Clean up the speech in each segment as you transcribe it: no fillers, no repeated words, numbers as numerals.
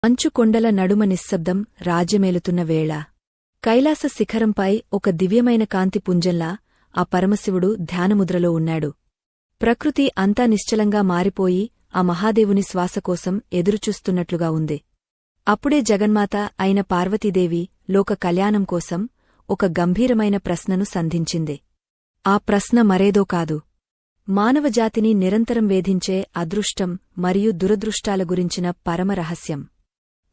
మంచు కొండల నడుమ నిశ్శబ్దం రాజ్యమేలుతున్న వేళ కైలాస శిఖరంపై ఒక దివ్యమైన కాంతి పుంజంలా ఆ పరమశివుడు ధ్యానముద్రలో ఉన్నాడు. ప్రకృతి అంతా నిశ్చలంగా మారిపోయి ఆ మహాదేవుని శ్వాసకోసం ఎదురుచూస్తున్నట్లుగా ఉంది. అప్పుడే జగన్మాత అయిన పార్వతీదేవి లోక కళ్యాణం కోసం ఒక గంభీరమైన ప్రశ్నను సంధించింది. ఆ ప్రశ్న మరేదో కాదు, మానవజాతిని నిరంతరం వేధించే అదృష్టం మరియు దురదృష్టాల గురించిన పరమరహస్యం.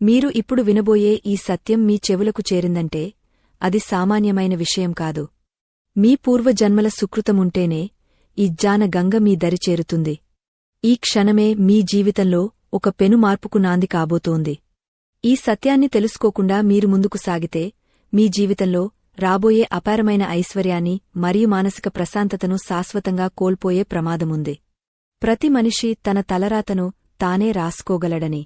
మీరు ఇప్పుడు వినబోయే ఈ సత్యం మీ చెవులకు చేరిందంటే అది సామాన్యమైన విషయం కాదు. మీ పూర్వజన్మల సుకృతముంటేనే ఈ జ్ఞాన గంగ మీ దరి చేరుతుంది. ఈ క్షణమే మీ జీవితంలో ఒక పెను మార్పుకు నాంది కాబోతోంది. ఈ సత్యాన్ని తెలుసుకోకుండా మీరు ముందుకు సాగితే మీ జీవితంలో రాబోయే అపారమైన ఐశ్వర్యాన్ని మరియు మానసిక ప్రశాంతతను శాశ్వతంగా కోల్పోయే ప్రమాదముంది. ప్రతి మనిషి తన తలరాతను తానే రాసుకోగలడని,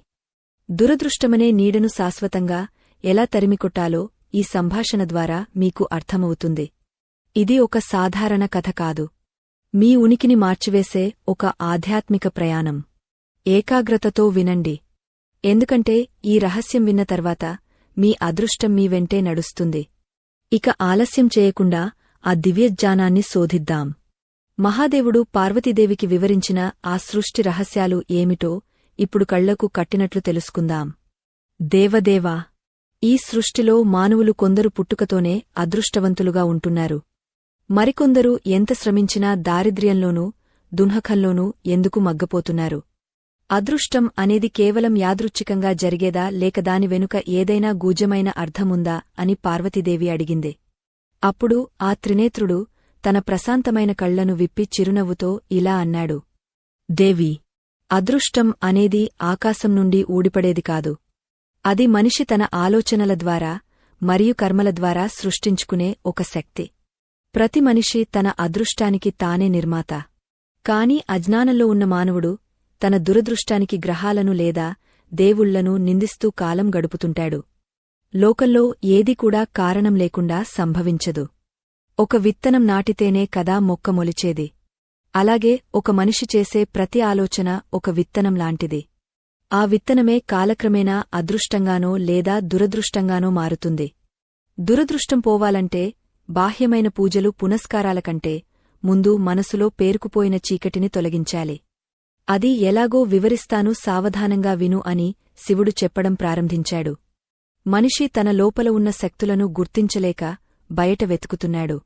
దురదృష్టమనే నీడను శాశ్వతంగా ఎలా తరిమికొట్టాలో ఈ సంభాషణ ద్వారా మీకు అర్థమవుతుంది. ఇది ఒక సాధారణ కథ కాదు, మీ ఉనికిని మార్చివేసే ఒక ఆధ్యాత్మిక ప్రయాణం. ఏకాగ్రతతో వినండి, ఎందుకంటే ఈ రహస్యం విన్న తర్వాత మీ అదృష్టం మీ వెంటే నడుస్తుంది. ఇక ఆలస్యం చేయకుండా ఆ దివ్యజ్ఞానాన్ని శోధిద్దాం. మహాదేవుడు పార్వతీదేవికి వివరించిన ఆ సృష్టి రహస్యాలు ఏమిటో ఇప్పుడు కళ్లకు కట్టినట్లు తెలుసుకుందాం. దేవదేవా, ఈ సృష్టిలో మానవులు కొందరు పుట్టుకతోనే అదృష్టవంతులుగా ఉంటున్నారు. మరికొందరు ఎంత శ్రమించినా దారిద్ర్యంలోనూ దున్హకంలోనూ ఎందుకు మగ్గపోతున్నారు. అదృష్టం అనేది కేవలం యాదృచ్ఛికంగా జరిగేదా లేక దాని వెనుక ఏదైనా గూజమైన అర్థముందా అని పార్వతీదేవి అడిగింది. అప్పుడు ఆ త్రినేత్రుడు తన ప్రశాంతమైన కళ్లను విప్పి చిరునవ్వుతో ఇలా అన్నాడు. దేవి, అదృష్టం అనేది ఆకాశం నుండి ఊడిపడేది కాదు. అది మనిషి తన ఆలోచనల ద్వారా మరియు కర్మల ద్వారా సృష్టించుకునే ఒక శక్తి. ప్రతి మనిషి తన అదృష్టానికి తానే నిర్మాత. కాని అజ్ఞానంలో ఉన్న మానవుడు తన దురదృష్టానికి గ్రహాలను లేదా దేవుళ్లను నిందిస్తూ కాలం గడుపుతుంటాడు. లోకంలో ఏది కూడా కారణం లేకుండా సంభవించదు. ఒక విత్తనం నాటితేనే కదా మొక్క మొలిచేది. అలాగే ఒక మనిషి చేసే ప్రతి ఆలోచన ఒక విత్తనం లాంటిది. ఆ విత్తనమే కాలక్రమేణా అదృష్టంగానో లేదా దురదృష్టంగానో మారుతుంది. దురదృష్టం పోవాలంటే బాహ్యమైన పూజలు పునస్కారాల కంటే ముందు మనసులో పేరుకుపోయిన చీకటిని తొలగించాలి. అది ఎలాగో వివరిస్తాను, సావధానంగా విను అని శివుడు చెప్పడం ప్రారంభించాడు. మనిషి తన లోపల ఉన్న శక్తులను గుర్తించలేక బయట వెతుకుతున్నాడు.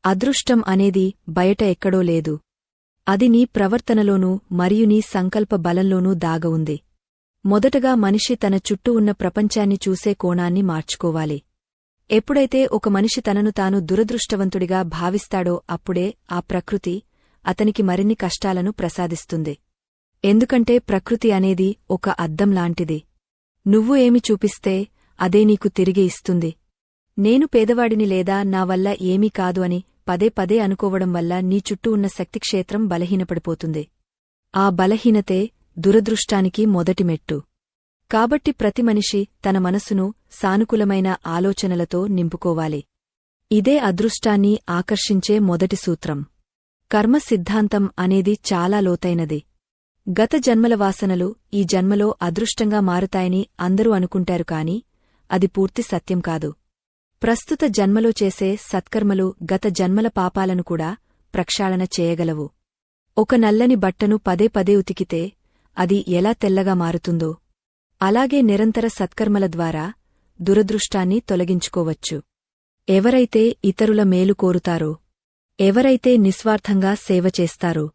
అదృష్టం అనేది బయట ఎక్కడో లేదు, అది నీ ప్రవర్తనలోనూ మరియు నీ సంకల్ప బలంలోనూ దాగవుంది. మొదటగా మనిషి తన చుట్టూ ఉన్న ప్రపంచాన్ని చూసే కోణాన్ని మార్చుకోవాలి. ఎప్పుడైతే ఒక మనిషి తనను తాను దురదృష్టవంతుడిగా భావిస్తాడో అప్పుడే ఆ ప్రకృతి అతనికి మరిన్ని కష్టాలను ప్రసాదిస్తుంది. ఎందుకంటే ప్రకృతి అనేది ఒక అద్దం లాంటిది. నువ్వు ఏమి చూపిస్తే అదే నీకు తిరిగి ఇస్తుంది. నేను పేదవాడిని లేదా నా వల్ల ఏమీ కాదు అని పదే పదే అనుకోవడం వల్ల నీ చుట్టూ ఉన్న శక్తిక్షేత్రం బలహీనపడిపోతుంది. ఆ బలహీనతే దురదృష్టానికి మొదటి మెట్టు. కాబట్టి ప్రతి మనిషి తన మనసును సానుకూలమైన ఆలోచనలతో నింపుకోవాలి. ఇదే అదృష్టాన్ని ఆకర్షించే మొదటి సూత్రం. కర్మ సిద్ధాంతం అనేది చాలా లోతైనది. గత జన్మల వాసనలు ఈ జన్మలో అదృష్టంగా మారుతాయని అందరూ అనుకుంటారు కాని అది పూర్తి సత్యం కాదు. ప్రస్తుత జన్మలో చేసే సత్కర్మలు గత జన్మల పాపాలను కూడా ప్రక్షాళన చేయగలవు. ఒక నల్లని బట్టను పదే పదే ఉతికితే అది ఎలా తెల్లగా మారుతుందో అలాగే నిరంతర సత్కర్మల ద్వారా దురదృష్టాన్ని తొలగించుకోవచ్చు. ఎవరైతే ఇతరుల మేలు కోరుతారో, ఎవరైతే నిస్వార్థంగా సేవ చేస్తారో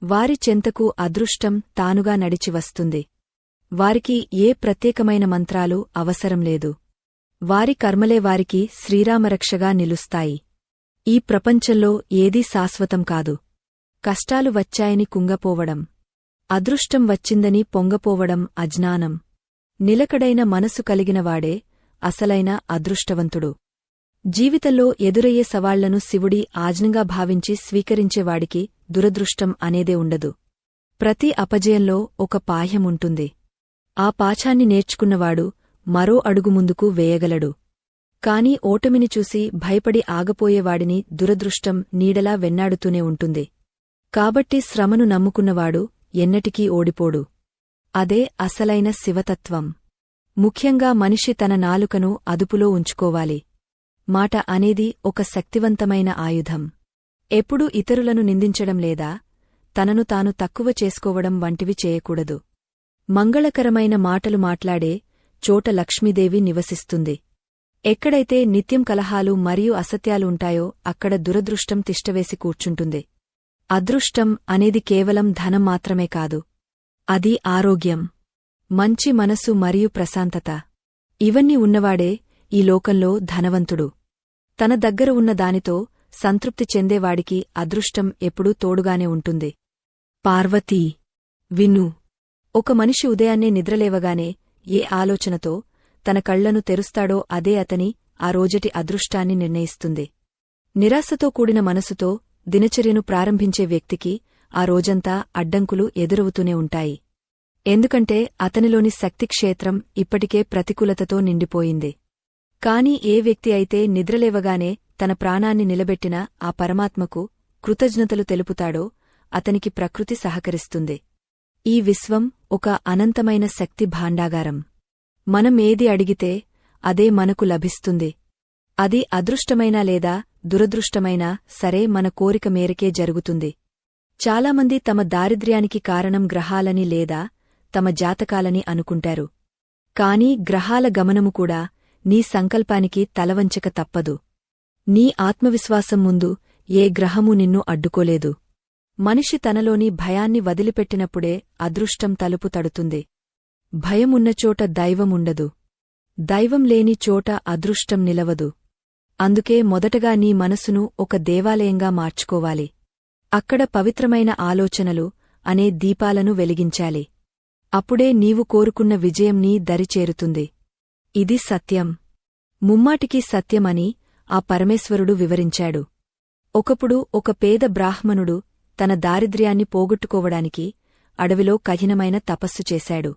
వారి చెంతకు అదృష్టం తానుగా నడిచి వస్తుంది. వారికి ఏ ప్రత్యేకమైన మంత్రాలు అవసరం లేదు. వారి కర్మలే వారికి శ్రీరామరక్షగా నిలుస్తాయి. ఈ ప్రపంచంలో ఏదీ శాశ్వతం కాదు. కష్టాలు వచ్చాయని కుంగపోవడం, అదృష్టం వచ్చిందని పొంగపోవడం అజ్ఞానం. నిలకడైన మనసు కలిగినవాడే అసలైన అదృష్టవంతుడు. జీవితంలో ఎదురయ్యే సవాళ్లను శివుడి ఆజ్ఞగా భావించి స్వీకరించేవాడికి దురదృష్టం అనేదే ఉండదు. ప్రతి అపజయంలో ఒక పాఠ్యముంటుంది. ఆ పాఠాన్ని నేర్చుకున్నవాడు మరో అడుగు ముందుకు వేయగలడు. కాని ఓటమిని చూసి భయపడి ఆగపోయేవాడిని దురదృష్టం నీడలా వెన్నాడుతూనే ఉంటుంది. కాబట్టి శ్రమను నమ్ముకున్నవాడు ఎన్నటికీ ఓడిపోడు. అదే అసలైన శివతత్వం. ముఖ్యంగా మనిషి తన నాలుకను అదుపులో ఉంచుకోవాలి. మాట అనేది ఒక శక్తివంతమైన ఆయుధం. ఎప్పుడూ ఇతరులను నిందించడం లేదా తనను తాను తక్కువ చేసుకోవడం వంటివి చేయకూడదు. మంగళకరమైన మాటలు మాట్లాడే చోట లక్ష్మీదేవి నివసిస్తుంది. ఎక్కడైతే నిత్యం కలహాలు మరియు అసత్యాలు ఉంటాయో అక్కడ దురదృష్టం తిష్టవేసి కూర్చుంటుంది. అదృష్టం అనేది కేవలం ధనం మాత్రమే కాదు. అది ఆరోగ్యం, మంచి మనసు మరియు ప్రశాంతత. ఇవన్నీ ఉన్నవాడే ఈ లోకంలో ధనవంతుడు. తన దగ్గర ఉన్న దానితో సంతృప్తి చెందేవాడికి అదృష్టం ఎప్పుడూ తోడుగానే ఉంటుంది. పార్వతీ, విను. ఒక మనిషి ఉదయాన్నే నిద్రలేవగానే ఏ ఆలోచనతో తన కళ్లను తెరుస్తాడో అదే అతని ఆ రోజటి అదృష్టాన్ని నిర్ణయిస్తుంది. నిరాశతో కూడిన మనసుతో దినచర్యను ప్రారంభించే వ్యక్తికి ఆ రోజంతా అడ్డంకులు ఎదురవుతూనే ఉంటాయి. ఎందుకంటే అతనిలోని శక్తిక్షేత్రం ఇప్పటికే ప్రతికూలతతో నిండిపోయింది. కాని ఏ వ్యక్తి అయితే నిద్రలేవగానే తన ప్రాణాన్ని నిలబెట్టిన ఆ పరమాత్మకు కృతజ్ఞతలు తెలుపుతాడో అతనికి ప్రకృతి సహకరిస్తుంది. ఈ విశ్వం ఒక అనంతమైన శక్తి భాండాగారం. మనం ఏది అడిగితే అదే మనకు లభిస్తుంది. అది అదృష్టమైనా లేదా దురదృష్టమైనా సరే మన కోరిక మేరకే జరుగుతుంది. చాలామంది తమ దారిద్ర్యానికి కారణం గ్రహాలని లేదా తమ జాతకాలని అనుకుంటారు. కాని గ్రహాల గమనము కూడా నీ సంకల్పానికి తలవంచక తప్పదు. నీ ఆత్మవిశ్వాసం ముందు ఏ గ్రహమూ నిన్ను అడ్డుకోలేదు. మనిషి తనలోని భయాన్ని వదిలిపెట్టినప్పుడే అదృష్టం తలుపు తడుతుంది. భయమున్నచోట దైవముండదు. దైవం లేని చోట అదృష్టం నిలవదు. అందుకే మొదటగా నీ మనసును ఒక దేవాలయంగా మార్చుకోవాలి. అక్కడ పవిత్రమైన ఆలోచనలు అనే దీపాలను వెలిగించాలి. అప్పుడే నీవు కోరుకున్న విజయం నీ దరిచేరుతుంది. ఇది సత్యం, ముమ్మాటికీ సత్యమని ఆ పరమేశ్వరుడు వివరించాడు. ఒకప్పుడు ఒక పేద బ్రాహ్మణుడు తన దారిద్ర్యాన్ని పోగొట్టుకోవడానికి అడవిలో కఠినమైన తపస్సు చేశాడు.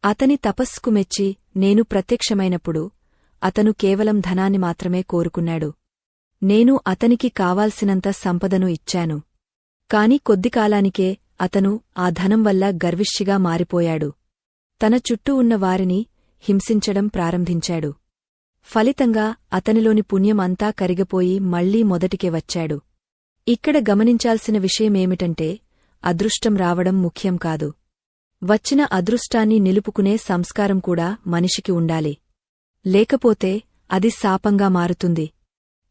అతని తపస్సుకు మెచ్చి నేను ప్రత్యక్షమైనప్పుడు అతను కేవలం ధనాన్ని మాత్రమే కోరుకున్నాడు. నేను అతనికి కావాల్సినంత సంపదను ఇచ్చాను. కాని కొద్దికాలానికే అతను ఆ ధనం వల్ల గర్విష్ఠిగా మారిపోయాడు. తన చుట్టూ ఉన్న వారిని హింసించడం ప్రారంభించాడు. ఫలితంగా అతనిలోని పుణ్యం అంతా కరిగిపోయి మళ్లీ మొదటికే వచ్చాడు. ఇక్కడ గమనించాల్సిన విషయమేమిటంటే అదృష్టం రావడం ముఖ్యం కాదు. వచ్చిన అదృష్టాన్ని నిలుపుకునే సంస్కారం కూడా మనిషికి ఉండాలి. లేకపోతే అది శాపంగా మారుతుంది.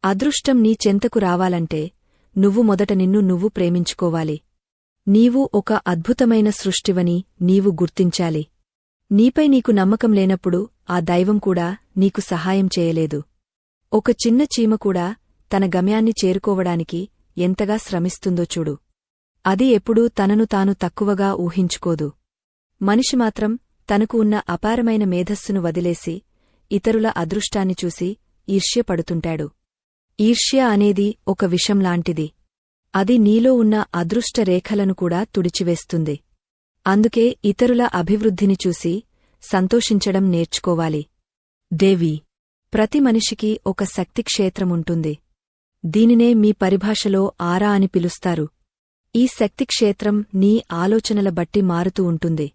అదృష్టం నీ చెంతకు రావాలంటే నువ్వు మొదట నిన్ను నువ్వు ప్రేమించుకోవాలి. నీవు ఒక అద్భుతమైన సృష్టివని నీవు గుర్తించాలి. నీపై నీకు నమ్మకం లేనప్పుడు ఆ దైవం కూడా నీకు సహాయం చేయలేదు. ఒక చిన్న చీమ కూడా తన గమ్యాన్ని చేరుకోవడానికి ఎంతగా శ్రమిస్తుందో చూడు. అది ఎప్పుడూ తనను తాను తక్కువగా ఊహించుకోదు. మనిషి మాత్రం తనకు ఉన్న అపారమైన మేధస్సును వదిలేసి ఇతరుల అదృష్టాన్ని చూసి ఈర్ష్యపడుతుంటాడు. ఈర్ష్య అనేది ఒక విషంలాంటిది. అది నీలో ఉన్న అదృష్ట రేఖలను కూడా తుడిచివేస్తుంది. అందుకే ఇతరుల అభివృద్ధిని చూసి సంతోషించడం నేర్చుకోవాలి. దేవి, ప్రతి మనిషికి ఒక శక్తిక్షేత్రముంటుంది. దీనినే మీ పరిభాషలో ఆరా అని పిలుస్తారు. ఈ శక్తిక్షేత్రం నీ ఆలోచనల బట్టి మారుతూ ఉంటుంది.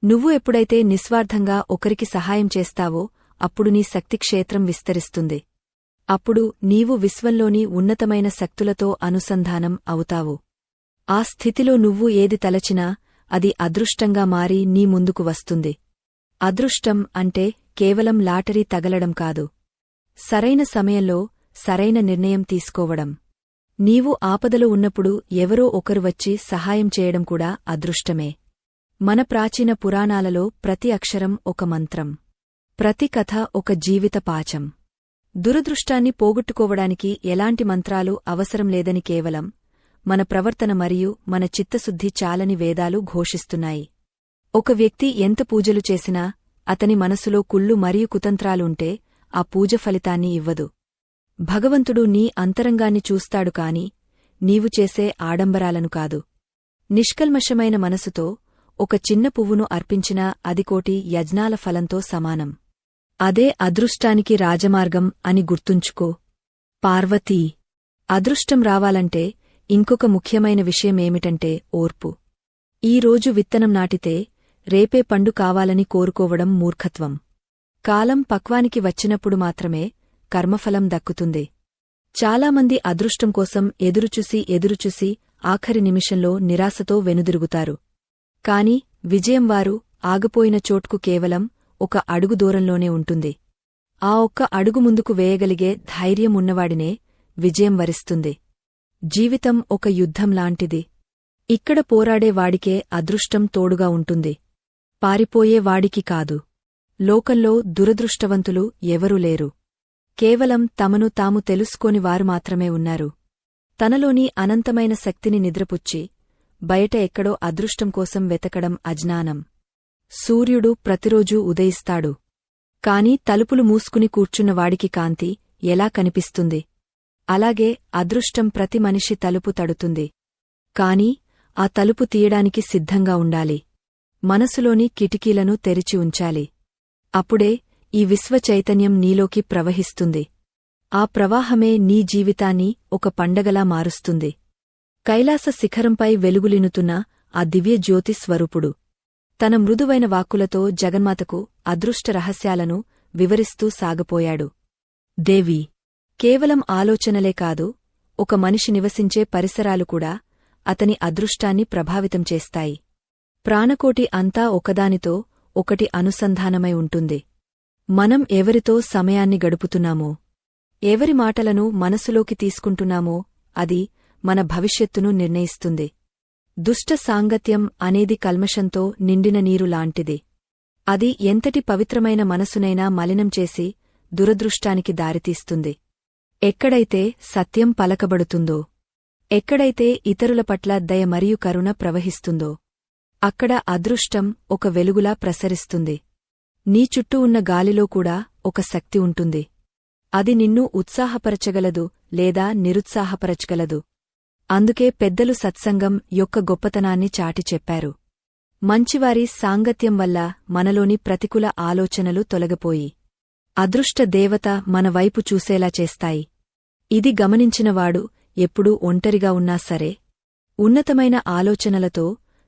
నువ్వు ఎప్పుడైతే నిస్వార్థంగా ఒకరికి సహాయం చేస్తావో అప్పుడు నీ శక్తిక్షేత్రం విస్తరిస్తుంది. అప్పుడు నీవు విశ్వంలోని ఉన్నతమైన శక్తులతో అనుసంధానం అవుతావు. ఆ స్థితిలో నువ్వు ఏది తలచినా అది అదృష్టంగా మారి నీ ముందుకు వస్తుంది. అదృష్టం అంటే కేవలం లాటరీ తగలడం కాదు. సరైన సమయంలో సరైన నిర్ణయం తీసుకోవడం. నీవు ఆపదలో ఉన్నప్పుడు ఎవరో ఒకరు వచ్చి సహాయం చేయడం కూడా అదృష్టమే. మన ప్రాచీన పురాణాలలో ప్రతి అక్షరం ఒక మంత్రం, ప్రతి కథ ఒక జీవిత పాఠం. దురదృష్టాన్ని పోగొట్టుకోవడానికి ఎలాంటి మంత్రాలు అవసరం లేదని కేవలం మన ప్రవర్తన మరియు మన చిత్తశుద్ధి చాలని వేదాలు ఘోషిస్తున్నాయి. ఒక వ్యక్తి ఎంత పూజలు చేసినా అతని మనసులో కుళ్ళు మరియు కుతంత్రాలుంటే ఆ పూజ ఫలితాన్ని ఇవ్వదు. భగవంతుడు నీ అంతరంగాన్ని చూస్తాడు కాని నీవు చేసే ఆడంబరాలను కాదు. నిష్కల్మషమైన మనసుతో ఒక చిన్న పువ్వును అర్పించినా అది కోటి యజ్ఞాల ఫలంతో సమానం. అదే అదృష్టానికి రాజమార్గం అని గుర్తుంచుకో. పార్వతీ, అదృష్టం రావాలంటే ఇంకొక ముఖ్యమైన విషయమేమిటంటే ఓర్పు. ఈ రోజు విత్తనం నాటితే రేపే పండు కావాలని కోరుకోవడం మూర్ఖత్వం. కాలం పక్వానికి వచ్చినప్పుడు మాత్రమే కర్మఫలం దక్కుతుంది. చాలామంది అదృష్టం కోసం ఎదురుచూసి ఆఖరి నిమిషంలో నిరాశతో వెనుదిరుగుతారు. కాని విజయం వారు ఆగిపోయిన చోట్కు కేవలం ఒక అడుగు దూరంలోనే ఉంటుంది. ఆ ఒక్క అడుగు ముందుకు వేయగలిగే ధైర్యం ఉన్నవాడినే విజయం వరిస్తుంది. జీవితం ఒక యుద్ధంలాంటిది. ఇక్కడ పోరాడే వాడికే అదృష్టం తోడుగా ఉంటుంది, పారిపోయే వాడికి కాదు. లోకంలో దురదృష్టవంతులు ఎవరూ లేరు. కేవలం తమను తాము తెలుసుకోని వారు మాత్రమే ఉన్నారు. తనలోని అనంతమైన శక్తిని నిద్రపుచ్చి బయట ఎక్కడో అదృష్టం కోసం వెతకడం అజ్ఞానం. సూర్యుడు ప్రతిరోజూ ఉదయిస్తాడు. కాని తలుపులు మూసుకుని కూర్చున్నవాడికి కాంతి ఎలా కనిపిస్తుంది? అలాగే అదృష్టం ప్రతి మనిషి తలుపు తడుతుంది. కాని ఆ తలుపు తీయడానికి సిద్ధంగా ఉండాలి. మనసులోని కిటికీలను తెరిచి ఉంచాలి. అప్పుడే ఈ విశ్వ చైతన్యం నీలోకి ప్రవహిస్తుంది. ఆ ప్రవాహమే నీ జీవితాన్ని ఒక పండగలా మారుస్తుంది. కైలాస శిఖరంపై వెలుగులినుతున్న ఆ దివ్య జ్యోతి స్వరూపుడు తన మృదువైన వాక్కులతో జగన్మాతకు అదృష్ట రహస్యాలను వివరిస్తూ సాగపోయాడు. దేవి, కేవలం ఆలోచనలే కాదు, ఒక మనిషి నివసించే పరిసరాలు కూడా అతని అదృష్టాన్ని ప్రభావితం చేస్తాయి. ప్రాణకోటి అంతా ఒకదానితో ఒకటి అనుసంధానమై ఉంటుంది. మనం ఎవరితో సమయాన్ని గడుపుతున్నామో, ఎవరి మాటలను మనసులోకి తీసుకుంటున్నామో అది మన భవిష్యత్తును నిర్ణయిస్తుంది. దుష్ట సాంగత్యం అనేది కల్మషంతో నిండిన నీరు లాంటిది. అది ఎంతటి పవిత్రమైన మనసునైనా మలినం చేసి దురదృష్టానికి దారితీస్తుంది. ఎక్కడైతే సత్యం పలకబడుతుందో, ఎక్కడైతే ఇతరుల పట్ల దయ మరియు కరుణ ప్రవహిస్తుందో, అక్కడ అదృష్టం ఒక వెలుగులా ప్రసరిస్తుంది. నీ చుట్టూ ఉన్న గాలిలో కూడా ఒక శక్తి ఉంటుంది. అది నిన్ను ఉత్సాహపరచగలదు లేదా నిరుత్సాహపరచగలదు. అందుకే పెద్దలు సత్సంగం యొక్క గొప్పతనాన్ని చాటి చెప్పారు. మంచివారి సాంగత్యం వల్ల మనలోని ప్రతికూల ఆలోచనలు తొలగిపోయి అదృష్ట దేవత మన వైపు చూసేలా చేస్తాయి. ఇది గమనించినవాడు ఎప్పుడూ ఒంటరిగా ఉన్నా సరే ఉన్నతమైన ఆలోచనలతో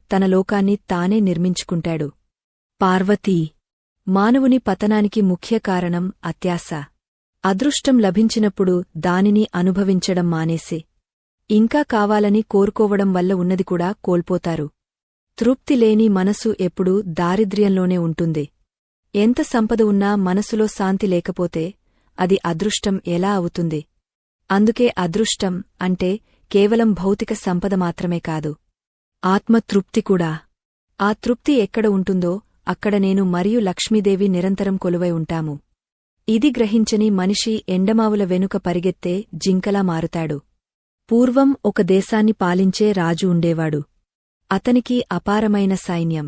తన లోకాన్ని తానే నిర్మించుకుంటాడు. పార్వతీ, మానవుని పతనానికి ముఖ్య కారణం అత్యాశ. అదృష్టం లభించినప్పుడు దానిని అనుభవించడం మానేసి ఇంకా కావాలని కోరుకోవడం వల్ల ఉన్నది కూడా కోల్పోతారు. తృప్తి లేని మనసు ఎప్పుడూ దారిద్ర్యంలోనే ఉంటుంది. ఎంత సంపద ఉన్నా మనసులో శాంతి లేకపోతే అది అదృష్టం ఎలా అవుతుంది? అందుకే అదృష్టం అంటే కేవలం భౌతిక సంపద మాత్రమే కాదు, ఆత్మతృప్తి కూడా. ఆ తృప్తి ఎక్కడ ఉంటుందో అక్కడ నేను మరియు లక్ష్మీదేవి నిరంతరం కొలువై ఉంటాము. ఇది గ్రహించని మనిషి ఎండమావుల వెనుక పరిగెత్తే జింకలా మారుతాడు. పూర్వం ఒక దేశాన్ని పాలించే రాజు ఉండేవాడు. అతనికి అపారమైన సైన్యం,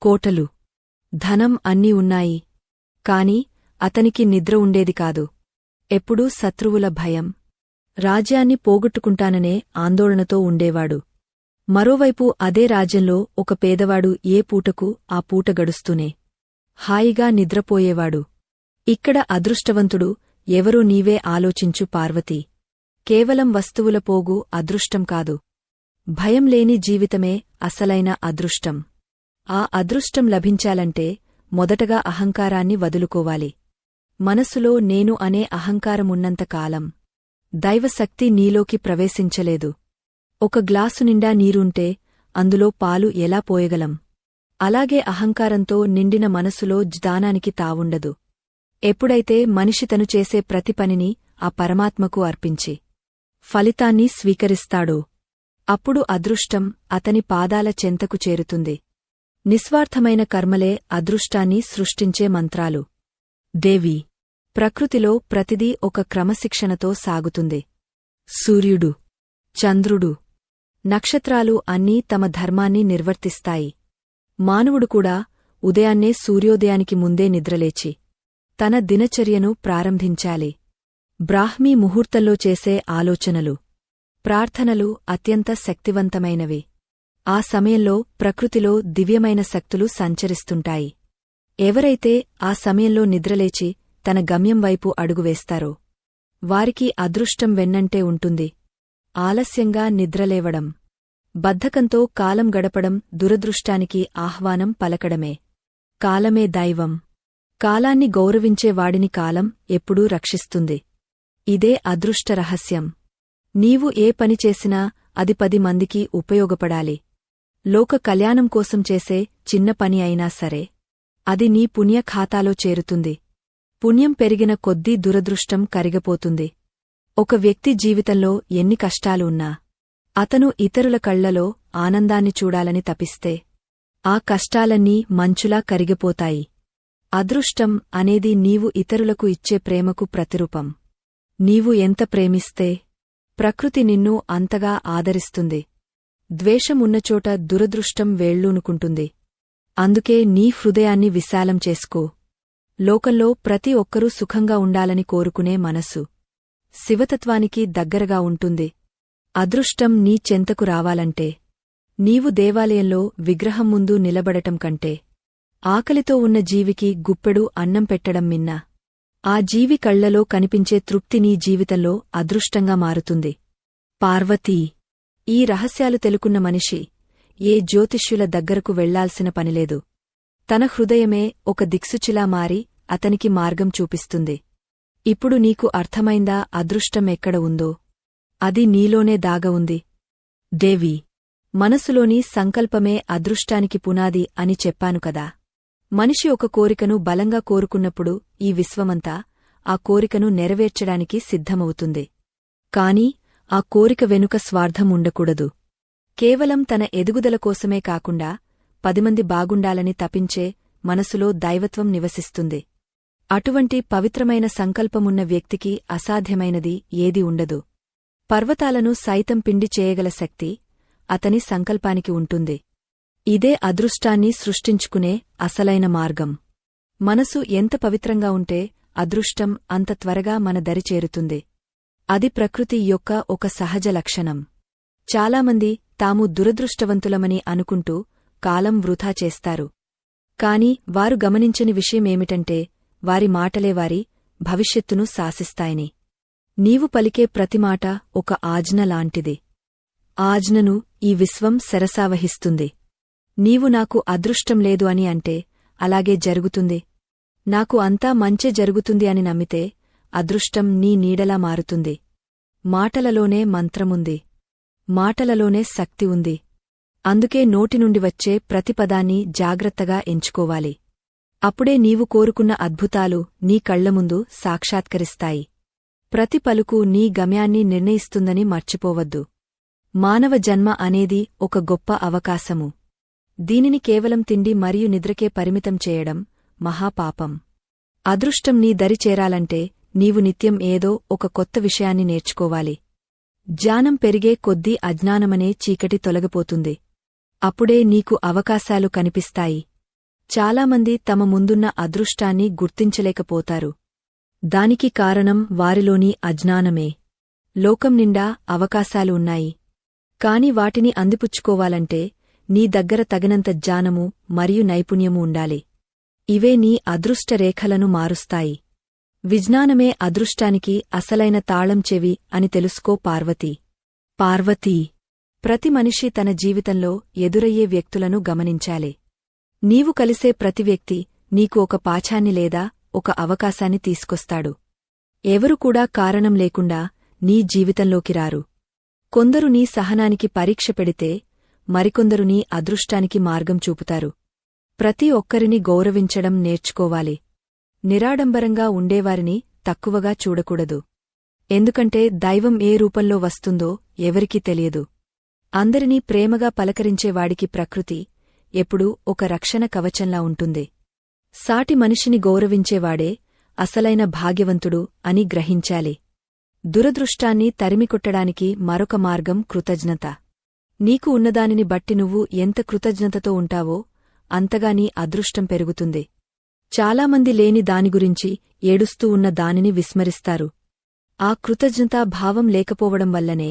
కోటలు, ధనం అన్నీ ఉన్నాయి. కాని అతనికి నిద్ర ఉండేది కాదు. ఎప్పుడూ శత్రువుల భయం, రాజ్యాన్ని పోగొట్టుకుంటాననే ఆందోళనతో ఉండేవాడు. మరోవైపు అదే రాజ్యంలో ఒక పేదవాడు ఏ పూటకు ఆ పూట గడుస్తూనే హాయిగా నిద్రపోయేవాడు. ఇక్కడ అదృష్టవంతుడు ఎవరో నీవే ఆలోచించు పార్వతీ. కేవలం వస్తువుల పోగు అదృష్టం కాదు. భయం లేని జీవితమే అసలైన అదృష్టం. ఆ అదృష్టం లభించాలంటే మొదటగా అహంకారాన్ని వదులుకోవాలి. మనసులో నేను అనే అహంకారమున్నంతకాలం దైవశక్తి నీలోకి ప్రవేశించలేదు. ఒక గ్లాసు నిండా నీరుంటే అందులో పాలు ఎలా పోయగలం? అలాగే అహంకారంతో నిండిన మనసులో జ్ఞానానికి తావుండదు. ఎప్పుడైతే మనిషి తను చేసే ప్రతి పనిని ఆ పరమాత్మకు అర్పించి ఫలితాన్ని స్వీకరిస్తాడో అప్పుడు అదృష్టం అతని పాదాల చెంతకు చేరుతుంది. నిస్వార్థమైన కర్మలే అదృష్టాన్ని సృష్టించే మంత్రాలు. దేవి, ప్రకృతిలో ప్రతిదీ ఒక క్రమశిక్షణతో సాగుతుంది. సూర్యుడు, చంద్రుడు, నక్షత్రాలు అన్నీ తమ ధర్మాన్ని నిర్వర్తిస్తాయి. మానవుడు కూడా ఉదయాన్నే సూర్యోదయానికి ముందే నిద్రలేచి తన దినచర్యను ప్రారంభించాలి. బ్రాహ్మీ ముహూర్తంలో చేసే ఆలోచనలు, ప్రార్థనలు అత్యంత శక్తివంతమైనవి. ఆ సమయంలో ప్రకృతిలో దివ్యమైన శక్తులు సంచరిస్తుంటాయి. ఎవరైతే ఆ సమయంలో నిద్రలేచి తన గమ్యం వైపు అడుగువేస్తారో వారికి అదృష్టం వెన్నంటే ఉంటుంది. ఆలస్యంగా నిద్రలేవడం, బద్ధకంతో కాలం గడపడం దురదృష్టానికి ఆహ్వానం పలకడమే. కాలమే దైవం. కాలాన్ని గౌరవించే వాడిని కాలం ఎప్పుడూ రక్షిస్తుంది. ఇదే అదృష్ట రహస్యం. నీవు ఏ పని చేసినా అది 10 మందికి ఉపయోగపడాలి. లోక కళ్యాణం కోసం చేసే చిన్న పని అయినా సరే అది నీ పుణ్య ఖాతాలో చేరుతుంది. పుణ్యం పెరిగిన కొద్దీ దురదృష్టం కరిగిపోతుంది. ఒక వ్యక్తి జీవితంలో ఎన్ని కష్టాలు ఉన్నా అతను ఇతరుల కళ్లలో ఆనందాన్ని చూడాలని తపిస్తే ఆ కష్టాలన్నీ మంచులా కరిగిపోతాయి. అదృష్టం అనేది నీవు ఇతరులకు ఇచ్చే ప్రేమకు ప్రతిరూపం. నీవు ఎంత ప్రేమిస్తే ప్రకృతి నిన్ను అంతగా ఆదరిస్తుంది. ద్వేషం ఉన్నచోట దురదృష్టం వేళ్ళూనుకుంటుంది. అందుకే నీ హృదయాన్ని విశాలం చేసుకో. లోకంలో ప్రతి ఒక్కరూ సుఖంగా ఉండాలని కోరుకునే మనస్సు శివతత్వానికి దగ్గరగా ఉంటుంది. అదృష్టం నీ చెంతకు రావాలంటే నీవు దేవాలయంలో విగ్రహం ముందు నిలబడటం కంటే ఆకలితో ఉన్న జీవికి గుప్పెడు అన్నం పెట్టడం మిన్నా. ఆ జీవి కళ్లలో కనిపించే తృప్తి నీ జీవితంలో అదృష్టంగా మారుతుంది. పార్వతీ, ఈ రహస్యాలు తెలుకున్న మనిషి ఏ జ్యోతిష్యుల దగ్గరకు వెళ్లాల్సిన పనిలేదు. తన హృదయమే ఒక దిక్సూచిలా మారి అతనికి మార్గం చూపిస్తుంది. ఇప్పుడు నీకు అర్థమైందా అదృష్టం ఎక్కడ ఉందో? అది నీలోనే దాగ ఉంది. దేవి, మనసులోని సంకల్పమే అదృష్టానికి పునాది అని చెప్పాను కదా. మనిషి ఒక కోరికను బలంగా కోరుకున్నప్పుడు ఈ విశ్వమంతా ఆ కోరికను నెరవేర్చడానికి సిద్ధమవుతుంది. కాని ఆ కోరిక వెనుక స్వార్థం ఉండకూడదు. కేవలం తన ఎదుగుదల కోసమే కాకుండా 10 మంది బాగుండాలని తపించే మనసులో దైవత్వం నివసిస్తుంది. అటువంటి పవిత్రమైన సంకల్పమున్న వ్యక్తికి అసాధ్యమైనది ఏది ఉండదు. పర్వతాలను సైతం పిండి చేయగల శక్తి అతని సంకల్పానికి ఉంటుంది. ఇదే అదృష్టాన్ని సృష్టించుకునే అసలైన మార్గం. మనసు ఎంత పవిత్రంగా ఉంటే అదృష్టం అంత త్వరగా మన దరి చేరుతుంది. అది ప్రకృతి యొక్క ఒక సహజ లక్షణం. చాలామంది తాము దురదృష్టవంతులమని అనుకుంటూ కాలం వృథా చేస్తారు. కాని వారు గమనించని విషయమేమిటంటే వారి మాటలే వారి భవిష్యత్తును శాసిస్తాయని. నీవు పలికే ప్రతిమాట ఒక ఆజ్ఞ లాంటిది. ఆజ్ఞను ఈ విశ్వం శరసావహిస్తుంది. నీవు నాకు అదృష్టం లేదు అని అంటే అలాగే జరుగుతుంది. నాకు అంతా మంచే జరుగుతుంది అని నమ్మితే అదృష్టం నీ నీడలా మారుతుంది. మాటలలోనే మంత్రముంది. మాటలలోనే శక్తి ఉంది. అందుకే నోటి నుండి వచ్చే ప్రతి పదాన్ని జాగ్రత్తగా ఎంచుకోవాలి. అప్పుడే నీవు కోరుకున్న అద్భుతాలు నీ కళ్లముందు సాక్షాత్కరిస్తాయి. ప్రతి పలుకు నీ గమ్యాన్ని నిర్ణయిస్తుందని మర్చిపోవద్దు. మానవ జన్మ అనేది ఒక గొప్ప అవకాశము. దీనిని కేవలం తిండి మరియు నిద్రకే పరిమితం చేయడం మహాపాపం. అదృష్టం నీ దరి చేరాలంటే నీవు నిత్యం ఏదో ఒక కొత్త విషయాన్ని నేర్చుకోవాలి. జ్ఞానం పెరిగే కొద్దీ అజ్ఞానమనే చీకటి తొలగిపోతుంది. అప్పుడే నీకు అవకాశాలు కనిపిస్తాయి. చాలామంది తమ ముందున్న అదృష్టాన్ని గుర్తించలేకపోతారు. దానికి కారణం వారిలోని అజ్ఞానమే. లోకం నిండా అవకాశాలు ఉన్నాయి. కాని వాటిని అందిపుచ్చుకోవాలంటే నీ దగ్గర తగినంత జ్ఞానము మరియు నైపుణ్యము ఉండాలి. ఇవే నీ అదృష్ట రేఖలను మారుస్తాయి. విజ్ఞానమే అదృష్టానికి అసలైన తాళం చెవి అని తెలుసుకో పార్వతీ. పార్వతీ, ప్రతి మనిషి తన జీవితంలో ఎదురయ్యే వ్యక్తులను గమనించాలి. నీవు కలిసే ప్రతి వ్యక్తి నీకు ఒక పాఠాన్ని లేదా ఒక అవకాశాన్ని తీసుకొస్తాడు. ఎవరు కూడా కారణం లేకుండా నీ జీవితంలోకి రారు. కొందరు నీ సహనానికి పరీక్ష పెడితే మరికొందరు నీ అదృష్టానికి మార్గం చూపుతారు. ప్రతి ఒక్కరిని గౌరవించడం నేర్చుకోవాలి. నిరాడంబరంగా ఉండేవారిని తక్కువగా చూడకూడదు. ఎందుకంటే దైవం ఏ రూపంలో వస్తుందో ఎవరికీ తెలియదు. అందరినీ ప్రేమగా పలకరించేవాడికి ప్రకృతి ఎప్పుడూ ఒక రక్షణ కవచంలా ఉంటుంది. సాటి మనిషిని గౌరవించేవాడే అసలైన భాగ్యవంతుడు అని గ్రహించాలి. దురదృష్టాన్ని తరిమికొట్టడానికి మరొక మార్గం కృతజ్ఞత. నీకు ఉన్నదానిని బట్టి నువ్వు ఎంత కృతజ్ఞతతో ఉంటావో అంతగా నీ అదృష్టం పెరుగుతుంది. చాలామంది లేని దాని గురించి ఏడుస్తూ ఉన్న దానిని విస్మరిస్తారు. ఆ కృతజ్ఞతా భావం లేకపోవడం వల్లనే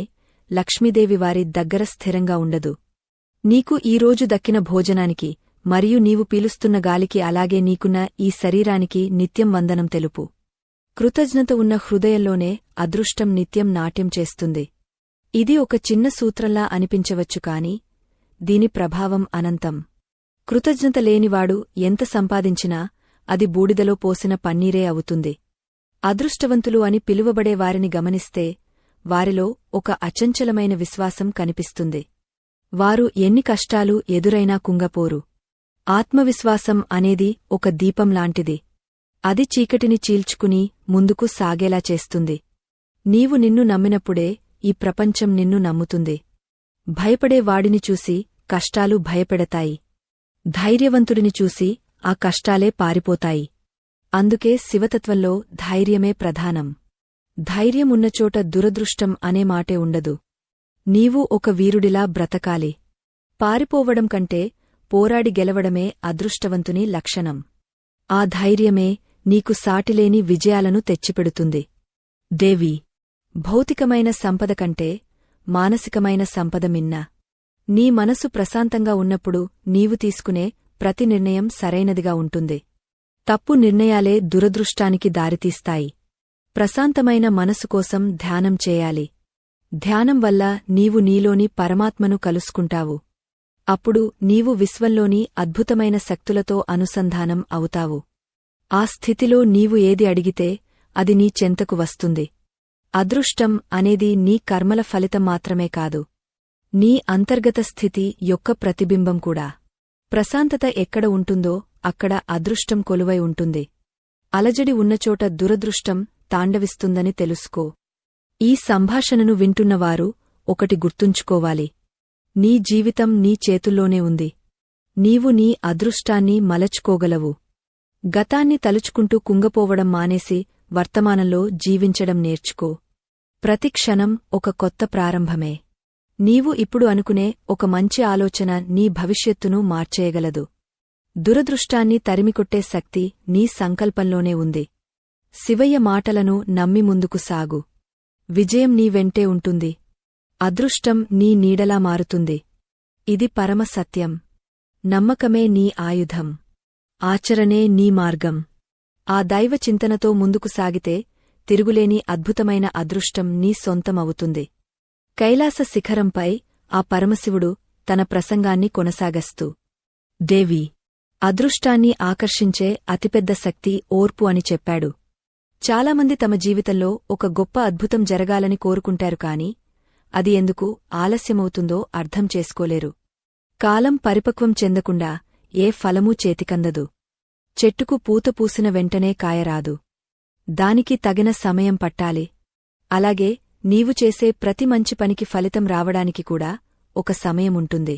లక్ష్మీదేవి వారి దగ్గర స్థిరంగా ఉండదు. నీకు ఈరోజు దక్కిన భోజనానికి మరియు నీవు పీలుస్తున్న గాలికి అలాగే నీకున్న ఈ శరీరానికి నిత్యం వందనం తెలుపు. కృతజ్ఞత ఉన్న హృదయంలోనే అదృష్టం నిత్యం నాట్యం చేస్తుంది. ఇది ఒక చిన్న సూత్రంలా అనిపించవచ్చు కాని దీని ప్రభావం అనంతం. కృతజ్ఞత లేనివాడు ఎంత సంపాదించినా అది బూడిదలో పోసిన పన్నీరే అవుతుంది. అదృష్టవంతులు అని పిలువబడే వారిని గమనిస్తే వారిలో ఒక అచంచలమైన విశ్వాసం కనిపిస్తుంది. వారు ఎన్ని కష్టాలు ఎదురైనా కుంగపోరు. ఆత్మవిశ్వాసం అనేది ఒక దీపంలాంటిది. అది చీకటిని చీల్చుకుని ముందుకు సాగేలా చేస్తుంది. నీవు నిన్ను నమ్మినప్పుడే ఈ ప్రపంచం నిన్ను నమ్ముతుంది. భయపడే వాడిని చూసి కష్టాలు భయపెడతాయి. ధైర్యవంతుడిని చూసి ఆ కష్టాలే పారిపోతాయి. అందుకే శివతత్వంలో ధైర్యమే ప్రధానం. ధైర్యమున్నచోట దురదృష్టం అనే మాటే ఉండదు. నీవు ఒక వీరుడిలా బ్రతకాలి. పారిపోవడం కంటే పోరాడి గెలవడమే అదృష్టవంతుని లక్షణం. ఆ ధైర్యమే నీకు సాటిలేని విజయాలను తెచ్చిపెడుతుంది. దేవి, భౌతికమైన సంపద కంటే మానసికమైన సంపద మిన్న. నీ మనసు ప్రశాంతంగా ఉన్నప్పుడు నీవు తీసుకునే ప్రతి నిర్ణయం సరైనదిగా ఉంటుంది. తప్పు నిర్ణయాలే దురదృష్టానికి దారితీస్తాయి. ప్రశాంతమైన మనసు కోసం ధ్యానం చేయాలి. ధ్యానం వల్ల నీవు నీలోని పరమాత్మను కలుసుకుంటావు. అప్పుడు నీవు విశ్వంలోని అద్భుతమైన శక్తులతో అనుసంధానం అవుతావు. ఆ స్థితిలో నీవు ఏది అడిగితే అది నీ చెంతకు వస్తుంది. అదృష్టం అనేది నీ కర్మల ఫలితం మాత్రమే కాదు, నీ అంతర్గత స్థితి యొక్క ప్రతిబింబం కూడా. ప్రశాంతత ఎక్కడ ఉంటుందో అక్కడ అదృష్టం కొలువై ఉంటుంది. అలజడి ఉన్నచోట దురదృష్టం తాండవిస్తుందని తెలుసుకో. ఈ సంభాషణను వింటున్నవారు ఒకటి గుర్తుంచుకోవాలి. నీ జీవితం నీ చేతుల్లోనే ఉంది. నీవు నీ అదృష్టాన్ని మలచుకోగలవు. గతాన్ని తలుచుకుంటూ కుంగపోవడం మానేసి వర్తమానంలో జీవించడం నేర్చుకో. ప్రతి క్షణం ఒక కొత్త ప్రారంభమే. నీవు ఇప్పుడు అనుకునే ఒక మంచి ఆలోచన నీ భవిష్యత్తును మార్చేయగలదు. దురదృష్టాన్ని తరిమికొట్టే శక్తి నీ సంకల్పంలోనే ఉంది. శివయ్య మాటలను నమ్మి ముందుకు సాగు. విజయం నీ వెంటే ఉంటుంది. అదృష్టం నీ నీడలా మారుతుంది. ఇది పరమ సత్యం. నమ్మకమే నీ ఆయుధం. ఆచరణే నీ మార్గం. ఆ దైవ చింతనతో ముందుకు సాగితే తిరుగులేని అద్భుతమైన అదృష్టం నీ సొంతమవుతుంది. కైలాస శిఖరంపై ఆ పరమశివుడు తన ప్రసంగాన్ని కొనసాగస్తూ, దేవి, అదృష్టాన్ని ఆకర్షించే అతిపెద్ద శక్తి ఓర్పు అని చెప్పాడు. చాలామంది తమ జీవితంలో ఒక గొప్ప అద్భుతం జరగాలని కోరుకుంటారు కాని అది ఎందుకు ఆలస్యమవుతుందో అర్థం చేసుకోలేరు. కాలం పరిపక్వం చెందకుండా ఏ ఫలమూ చేతికందదు. చెట్టుకు పూత పూసిన వెంటనే కాయరాదు. దానికి తగిన సమయం పట్టాలి. అలాగే నీవు చేసే ప్రతి మంచి పనికి ఫలితం రావడానికి కూడా ఒక సమయముంటుంది.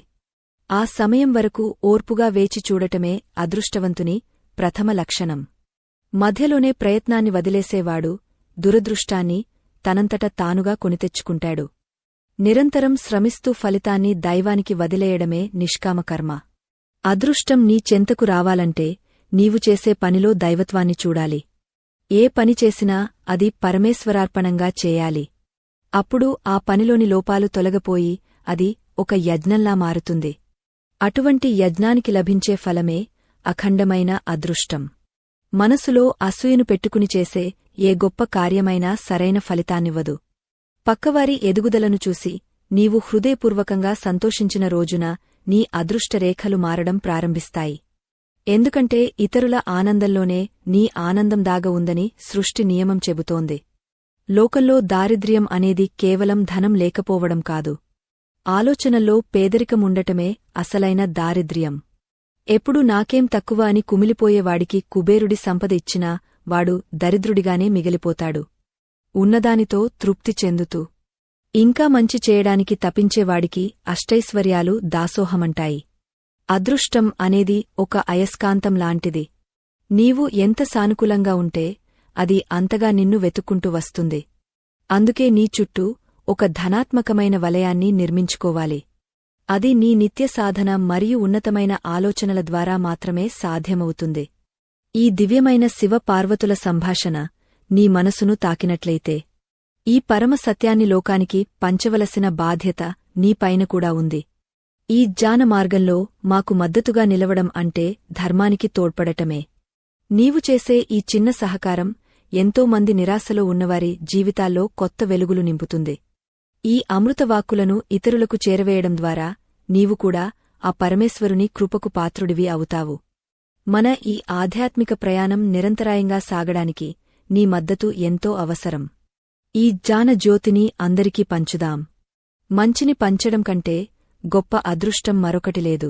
ఆ సమయం వరకు ఓర్పుగా వేచి చూడటమే అదృష్టవంతుని ప్రథమ లక్షణం. మధ్యలోనే ప్రయత్నాన్ని వదిలేసేవాడు దురదృష్టాన్ని తనంతట తానుగా కొనితెచ్చుకుంటాడు. నిరంతరం శ్రమిస్తూ ఫలితాన్ని దైవానికి వదిలేయడమే నిష్కామకర్మ. అదృష్టం నీ చెంతకు రావాలంటే నీవు చేసే పనిలో దైవత్వాన్ని చూడాలి. ఏ పని చేసినా అది పరమేశ్వరార్పణంగా చేయాలి. అప్పుడు ఆ పనిలోని లోపాలు తొలగపోయి అది ఒక యజ్ఞంలా మారుతుంది. అటువంటి యజ్ఞానికి లభించే ఫలమే అఖండమైన అదృష్టం. మనసులో అసూయను పెట్టుకుని చేసే ఏ గొప్ప కార్యమైనా సరైన ఫలితాన్నివ్వదు. పక్కవారి ఎదుగుదలను చూసి నీవు హృదయపూర్వకంగా సంతోషించిన రోజున నీ అదృష్టరేఖలు మారడం ప్రారంభిస్తాయి. ఎందుకంటే ఇతరుల ఆనందంలోనే నీ ఆనందం దాగ ఉందని సృష్టి నియమం చెబుతోంది. లోకంలో దారిద్ర్యం అనేది కేవలం ధనం లేకపోవడం కాదు. ఆలోచనల్లో పేదరికముండటమే అసలైన దారిద్ర్యం. ఎప్పుడూ నాకేం తక్కువ అని కుమిలిపోయేవాడికి కుబేరుడి సంపద ఇచ్చినా వాడు దరిద్రుడిగానే మిగిలిపోతాడు. ఉన్నదానితో తృప్తి చెందుతూ ఇంకా మంచి చేయడానికి తపించేవాడికి అష్టైశ్వర్యాలు దాసోహమంటాయి. అదృష్టం అనేది ఒక అయస్కాంతం లాంటిది. నీవు ఎంత సానుకూలంగా ఉంటే అది అంతగా నిన్ను వెతుక్కుంటూ వస్తుంది. అందుకే నీ చుట్టూ ఒక ధనాత్మకమైన వలయాన్ని నిర్మించుకోవాలి. అది నీ నిత్య సాధన మరియు ఉన్నతమైన ఆలోచనల ద్వారా మాత్రమే సాధ్యమవుతుంది. ఈ దివ్యమైన శివ పార్వతుల సంభాషణ నీ మనసును తాకినట్లయితే ఈ పరమ సత్యాన్ని లోకానికి పంచవలసిన బాధ్యత నీపైన కూడా ఉంది. ఈ జ్ఞాన మార్గంలో మాకు మద్దతుగా నిలవడం అంటే ధర్మానికి తోడ్పడటమే. నీవు చేసే ఈ చిన్న సహకారం ఎంతోమంది నిరాశలో ఉన్నవారి జీవితాల్లో కొత్త వెలుగులు నింపుతుంది. ఈ అమృతవాక్కులను ఇతరులకు చేరవేయడం ద్వారా నీవు కూడా ఆ పరమేశ్వరుని కృపకు పాత్రుడివి అవుతావు. మన ఈ ఆధ్యాత్మిక ప్రయాణం నిరంతరాయంగా సాగడానికి నీ మద్దతు ఎంతో అవసరం. ఈ జ్ఞాన జ్యోతిని అందరికీ పంచుదాం. మంచిని పంచడం కంటే గొప్ప అదృష్టం మరొకటి లేదు.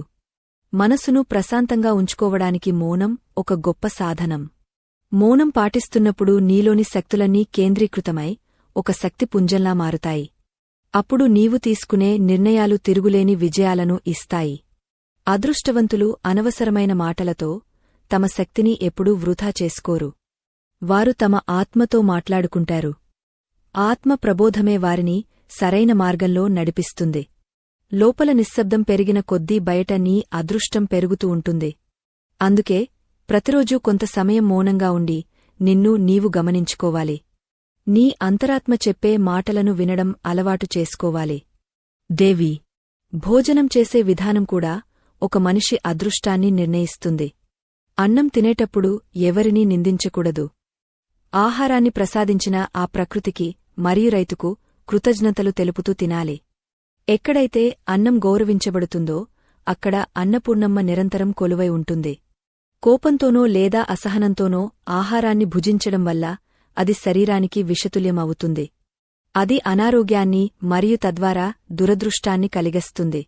మనసును ప్రశాంతంగా ఉంచుకోవడానికి మౌనం ఒక గొప్ప సాధనం. మౌనం పాటిస్తున్నప్పుడు నీలోని శక్తులన్నీ కేంద్రీకృతమై ఒక శక్తిపుంజంలా మారుతాయి. అప్పుడు నీవు తీసుకునే నిర్ణయాలు తిరుగులేని విజయాలను ఇస్తాయి. అదృష్టవంతులు అనవసరమైన మాటలతో తమ శక్తిని ఎప్పుడూ వృధా చేసుకోరు. వారు తమ ఆత్మతో మాట్లాడుకుంటారు. ఆత్మ ప్రబోధమే వారిని సరైన మార్గంలో నడిపిస్తుంది. లోపల నిశ్శబ్దం పెరిగిన కొద్దీ బయట నీ అదృష్టం పెరుగుతూ ఉంటుంది. అందుకే ప్రతిరోజూ కొంత సమయం మౌనంగా ఉండి నిన్ను నీవు గమనించుకోవాలి. నీ అంతరాత్మ చెప్పే మాటలను వినడం అలవాటు చేసుకోవాలి. దేవి, భోజనం చేసే విధానం కూడా ఒక మనిషి అదృష్టాన్ని నిర్ణయిస్తుంది. అన్నం తినేటప్పుడు ఎవరినీ నిందించకూడదు. ఆహారాన్ని ప్రసాదించిన ఆ ప్రకృతికి మరియు రైతుకు కృతజ్ఞతలు తెలుపుతూ తినాలి. ఎక్కడైతే అన్నం గౌరవించబడుతుందో అక్కడ అన్నపూర్ణమ్మ నిరంతరం కొలువై ఉంటుంది. కోపంతోనో లేదా అసహనంతోనో ఆహారాన్ని భుజించడం వల్ల అది శరీరానికి విషతుల్యం అవుతుంది. అది అనారోగ్యాన్ని మరియు తద్వారా దురదృష్టాన్ని కలిగిస్తుంది.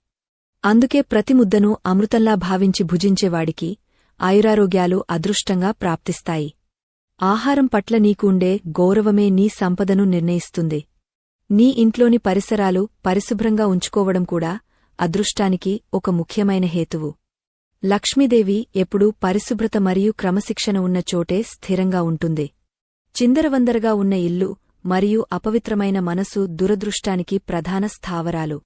అందుకే ప్రతి ముద్దను అమృతంలా భావించి భుజించేవాడికి ఆయురారోగ్యాలు అదృష్టంగా ప్రాప్తిస్తాయి. ఆహారం పట్ల నీకు ఉండే గౌరవమే నీ సంపదను నిర్ణయిస్తుంది. నీ ఇంట్లోని పరిసరాలు పరిశుభ్రంగా ఉంచుకోవడం కూడా అదృష్టానికి ఒక ముఖ్యమైన హేతువు. లక్ష్మీదేవి ఎప్పుడూ పరిశుభ్రత మరియు క్రమశిక్షణ ఉన్న చోటే స్థిరంగా ఉంటుంది. చిందరవందరగా ఉన్న ఇల్లు మరియు అపవిత్రమైన మనసు దురదృష్టానికి ప్రధాన స్థావరాలు.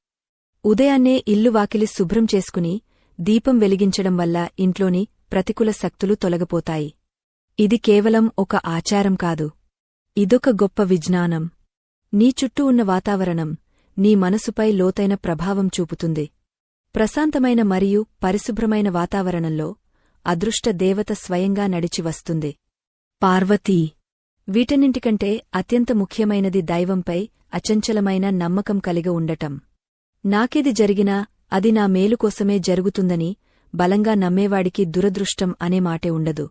ఉదయాన్నే ఇల్లు వాకిలి శుభ్రం చేసుకుని దీపం వెలిగించడం వల్ల ఇంట్లోని ప్రతికూల శక్తులు తొలగిపోతాయి. ఇది కేవలం ఒక ఆచారం కాదు, ఇదొక గొప్ప విజ్ఞానం. నీ చుట్టూ ఉన్న వాతావరణం నీ మనసుపై లోతైన ప్రభావం చూపుతుంది. ప్రశాంతమైన మరియు పరిశుభ్రమైన వాతావరణంలో అదృష్ట దేవత స్వయంగా నడిచి వస్తుంది. పార్వతీ, వీటన్నింటికంటే అత్యంత ముఖ్యమైనది దైవంపై అచంచలమైన నమ్మకం కలిగి ఉండటం. నాకేది జరిగినా అది నా మేలుకోసమే జరుగుతుందని బలంగా నమ్మేవాడికి దురదృష్టం అనే మాటే ఉండదు.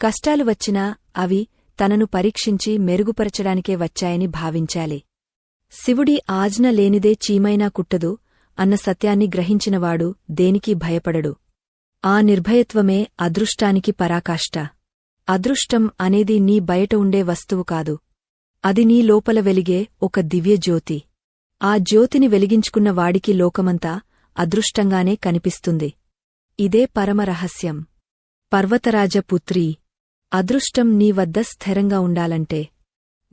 కష్టాలు వచ్చినా అవి తనను పరీక్షించి మెరుగుపరచడానికే వచ్చాయని భావించాలి. శివుడి ఆజ్ఞ లేనిదే చీమైనా కుట్టదు అన్న సత్యాన్ని గ్రహించినవాడు దేనికీ భయపడడు. ఆ నిర్భయత్వమే అదృష్టానికి పరాకాష్ట. అదృష్టం అనేది నీ బయట ఉండే వస్తువు కాదు, అది నీ లోపల వెలిగే ఒక దివ్యజ్యోతి. ఆ జ్యోతిని వెలిగించుకున్న వాడికి లోకమంతా అదృష్టంగానే కనిపిస్తుంది. ఇదే పరమరహస్యం. పర్వతరాజపుత్రీ, అదృష్టం నీ వద్ద స్థిరంగా ఉండాలంటే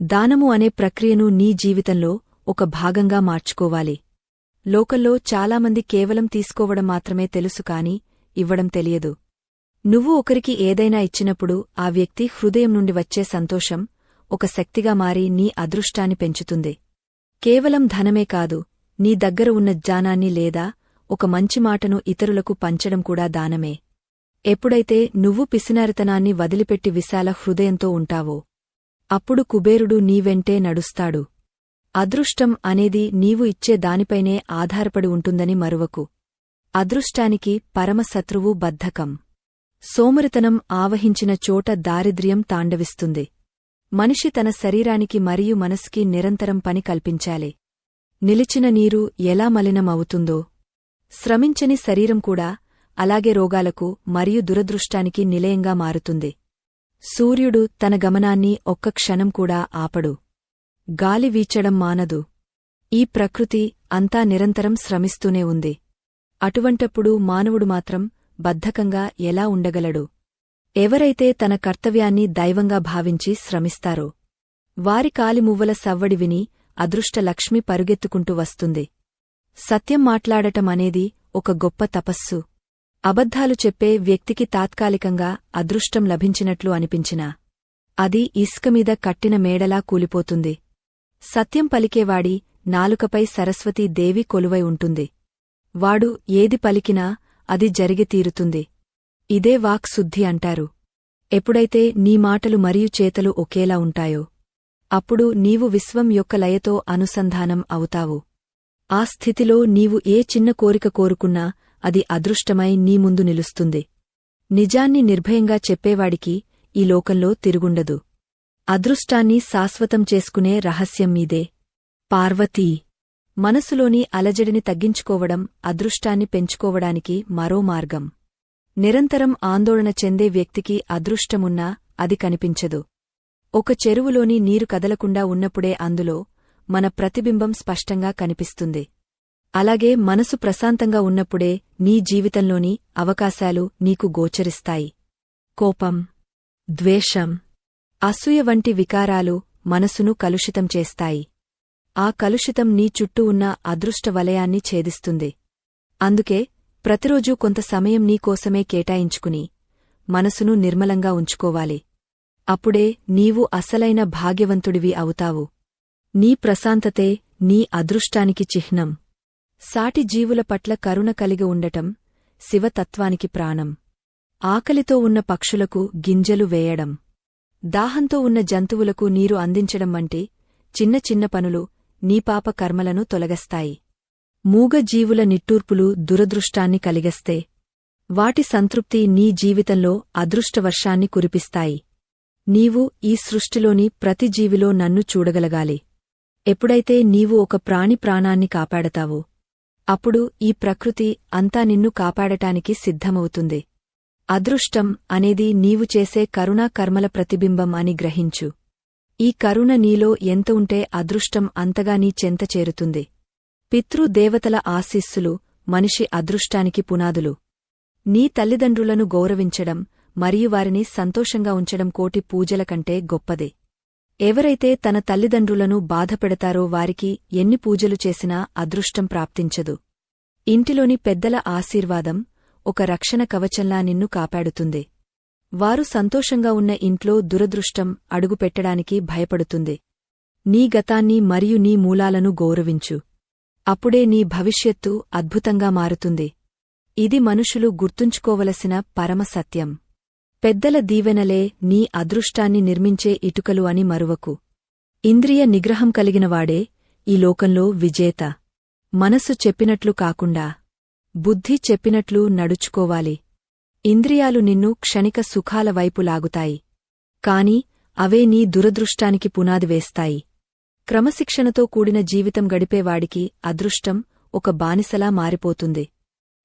దానము అనే ప్రక్రియను నీ జీవితంలో ఒక భాగంగా మార్చుకోవాలి. లోకల్లో చాలామంది కేవలం తీసుకోవడం మాత్రమే తెలుసు కాని ఇవ్వడం తెలియదు. నువ్వు ఒకరికి ఏదైనా ఇచ్చినప్పుడు ఆ వ్యక్తి హృదయం నుండి వచ్చే సంతోషం ఒక శక్తిగా మారి నీ అదృష్టాన్ని పెంచుతుంది. కేవలం ధనమే కాదు, నీ దగ్గర ఉన్న జ్ఞానాన్ని లేదా ఒక మంచి మాటను ఇతరులకు పంచడం కూడా దానమే. ఎప్పుడైతే నువ్వు పిసినారితనాన్ని వదిలిపెట్టి విశాల హృదయంతో ఉంటావో అప్పుడు కుబేరుడు నీవెంటే నడుస్తాడు. అదృష్టం అనేది నీవు ఇచ్చే దానిపైనే ఆధారపడి ఉంటుందని మరువకు. అదృష్టానికి పరమశత్రువు బద్ధకం. సోమరితనం ఆవహించిన చోట దారిద్ర్యం తాండవిస్తుంది. మనిషి తన శరీరానికి మరియు మనసుకి నిరంతరం పని కల్పించాలి. నిలిచిన నీరు ఎలా మలినమవుతుందో శ్రమించని శరీరం కూడా అలాగే రోగాలకు మరియు దురదృష్టానికి నిలయంగా మారుతుంది. సూర్యుడు తన గమనాన్ని ఒక్క క్షణం కూడా ఆపడు. గాలి వీచడం మానదు. ఈ ప్రకృతి అంతా నిరంతరం శ్రమిస్తూనే ఉంది. అటువంటప్పుడు మానవుడు మాత్రం బద్ధకంగా ఎలా ఉండగలడు? ఎవరైతే తన కర్తవ్యాన్ని దైవంగా భావించి శ్రమిస్తారో వారి కాలిమువ్వల సవ్వడి విని అదృష్టలక్ష్మి పరుగెత్తుకుంటూ వస్తుంది. సత్యం మాట్లాడటం అనేది ఒక గొప్ప తపస్సు. అబద్ధాలు చెప్పే వ్యక్తికి తాత్కాలికంగా అదృష్టం లభించినట్లు అనిపించినా అది ఇసుకమీద కట్టిన మేడలా కూలిపోతుంది. సత్యం పలికేవాడి నాలుకపై సరస్వతీదేవి కొలువై ఉంటుంది. వాడు ఏది పలికినా అది జరిగి తీరుతుంది. ఇదే వాక్శుద్ధి అంటారు. ఎప్పుడైతే నీ మాటలు మరియు చేతలు ఒకేలా ఉంటాయో అప్పుడు నీవు విశ్వం యొక్క లయతో అనుసంధానం అవుతావు. ఆ స్థితిలో నీవు ఏ చిన్న కోరిక కోరుకున్నా అది అదృష్టమై నీ ముందు నిలుస్తుంది. నిజాన్ని నిర్భయంగా చెప్పేవాడికి ఈ లోకంలో తిరుగుండదు. అదృష్టాన్ని శాశ్వతం చేసుకునే రహస్యం మీదే. పార్వతీ. మనసులోని అలజడిని తగ్గించుకోవడం అదృష్టాన్ని పెంచుకోవడానికి మరో మార్గం. నిరంతరం ఆందోళన చెందే వ్యక్తికి అదృష్టమున్నా అది కనిపించదు. ఒక చెరువులోని నీరు కదలకుండా ఉన్నప్పుడే అందులో మన ప్రతిబింబం స్పష్టంగా కనిపిస్తుంది. అలాగే మనసు ప్రశాంతంగా ఉన్నప్పుడే నీ జీవితంలోని అవకాశాలు నీకు గోచరిస్తాయి. కోపం, ద్వేషం, అసూయ వంటి వికారాలు మనసును కలుషితం చేస్తాయి. ఆ కలుషితం నీ చుట్టూ ఉన్న అదృష్ట వలయాన్ని ఛేదిస్తుంది. అందుకే ప్రతిరోజూ కొంత సమయం నీకోసమే కేటాయించుకుని మనసును నిర్మలంగా ఉంచుకోవాలి. అప్పుడే నీవు అసలైన భాగ్యవంతుడివి అవుతావు. నీ ప్రశాంతతే నీ అదృష్టానికి చిహ్నం. సాటి జీవుల పట్ల కరుణ కలిగి ఉండటం శివతత్వానికి ప్రాణం. ఆకలితో ఉన్న పక్షులకు గింజలు వేయడం, దాహంతో ఉన్న జంతువులకు నీరు అందించడం వంటి చిన్న చిన్న పనులు నీ పాప కర్మలను తొలగస్తాయి. మూగ జీవుల నిట్టూర్పులు దురదృష్టాన్ని కలిగస్తే వాటి సంతృప్తి నీ జీవితంలో అదృష్టవర్షాన్ని కురిపిస్తాయి. నీవు ఈ సృష్టిలోని ప్రతి జీవిలో నన్ను చూడగలగాలి. ఎప్పుడైతే నీవు ఒక ప్రాణి ప్రాణాన్ని కాపాడతావో అప్పుడు ఈ ప్రకృతి అంతా నిన్ను కాపాడటానికి సిద్ధమవుతుంది. అదృష్టం అనేది నీవు చేసే కరుణా కర్మల ప్రతిబింబం అని గ్రహించు. ఈ కరుణ నీలో ఎంత ఉంటే అదృష్టం అంతగా నీ చెంత చేరుతుంది. పితృదేవతల ఆశీస్సులు మనిషి అదృష్టానికి పునాదులు. నీ తల్లిదండ్రులను గౌరవించడం మరియు వారిని సంతోషంగా ఉంచడం కోటి పూజల కంటే గొప్పదే. ఎవరైతే తన తల్లిదండ్రులను బాధపెడతారో వారికి ఎన్ని పూజలు చేసినా అదృష్టం ప్రాప్తించదు. ఇంటిలోని పెద్దల ఆశీర్వాదం ఒక రక్షణ కవచంలా నిన్ను కాపాడుతుంది. వారు సంతోషంగా ఉన్న ఇంట్లో దురదృష్టం అడుగుపెట్టడానికి భయపడుతుంది. నీ గతాన్ని మరియు నీ మూలాలను గౌరవించు. అప్పుడే నీ భవిష్యత్తు అద్భుతంగా మారుతుంది. ఇది మనుషులు గుర్తుంచుకోవలసిన పరమ సత్యం. పెద్దల దీవెనలే నీ అదృష్టాన్ని నిర్మించే ఇటుకలు అని మరువకు. ఇంద్రియ నిగ్రహం కలిగినవాడే ఈ లోకంలో విజేత. మనసు చెప్పినట్లు కాకుండా బుద్ధి చెప్పినట్లు నడుచుకోవాలి. ఇంద్రియాలు నిన్ను క్షణిక సుఖాల వైపు లాగుతాయి. కాని అవే నీ దురదృష్టానికి పునాది వేస్తాయి. క్రమశిక్షణతో కూడిన జీవితం గడిపేవాడికి అదృష్టం ఒక బానిసలా మారిపోతుంది.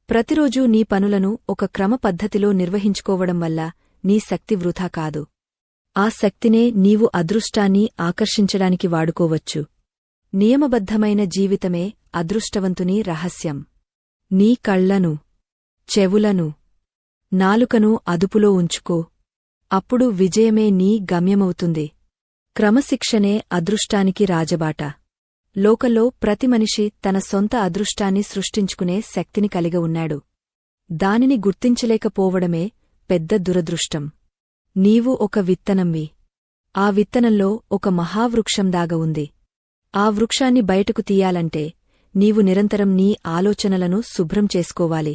ప్రతిరోజూ నీ పనులను ఒక క్రమ పద్ధతిలో నిర్వహించుకోవడం వల్ల నీ శక్తి వృథా కాదు. ఆ శక్తినే నీవు అదృష్టాన్ని ఆకర్షించడానికి వాడుకోవచ్చు. నియమబద్ధమైన జీవితమే అదృష్టవంతుని రహస్యం. నీ కళ్లను, చెవులను, నాలుకను అదుపులో ఉంచుకో. అప్పుడు విజయమే నీ గమ్యమవుతుంది. క్రమశిక్షణే అదృష్టానికి రాజబాట. లోకంలో ప్రతి మనిషి తన సొంత అదృష్టాన్ని సృష్టించుకునే శక్తిని కలిగి ఉన్నాడు. దానిని గుర్తించలేకపోవడమే పెద్ద దురదృష్టం. నీవు ఒక విత్తనంవి. ఆ విత్తనంలో ఒక మహావృక్షం దాగ ఉంది. ఆ వృక్షాన్ని బయటకు తీయాలంటే నీవు నిరంతరం నీ ఆలోచనలను శుభ్రం చేసుకోవాలి.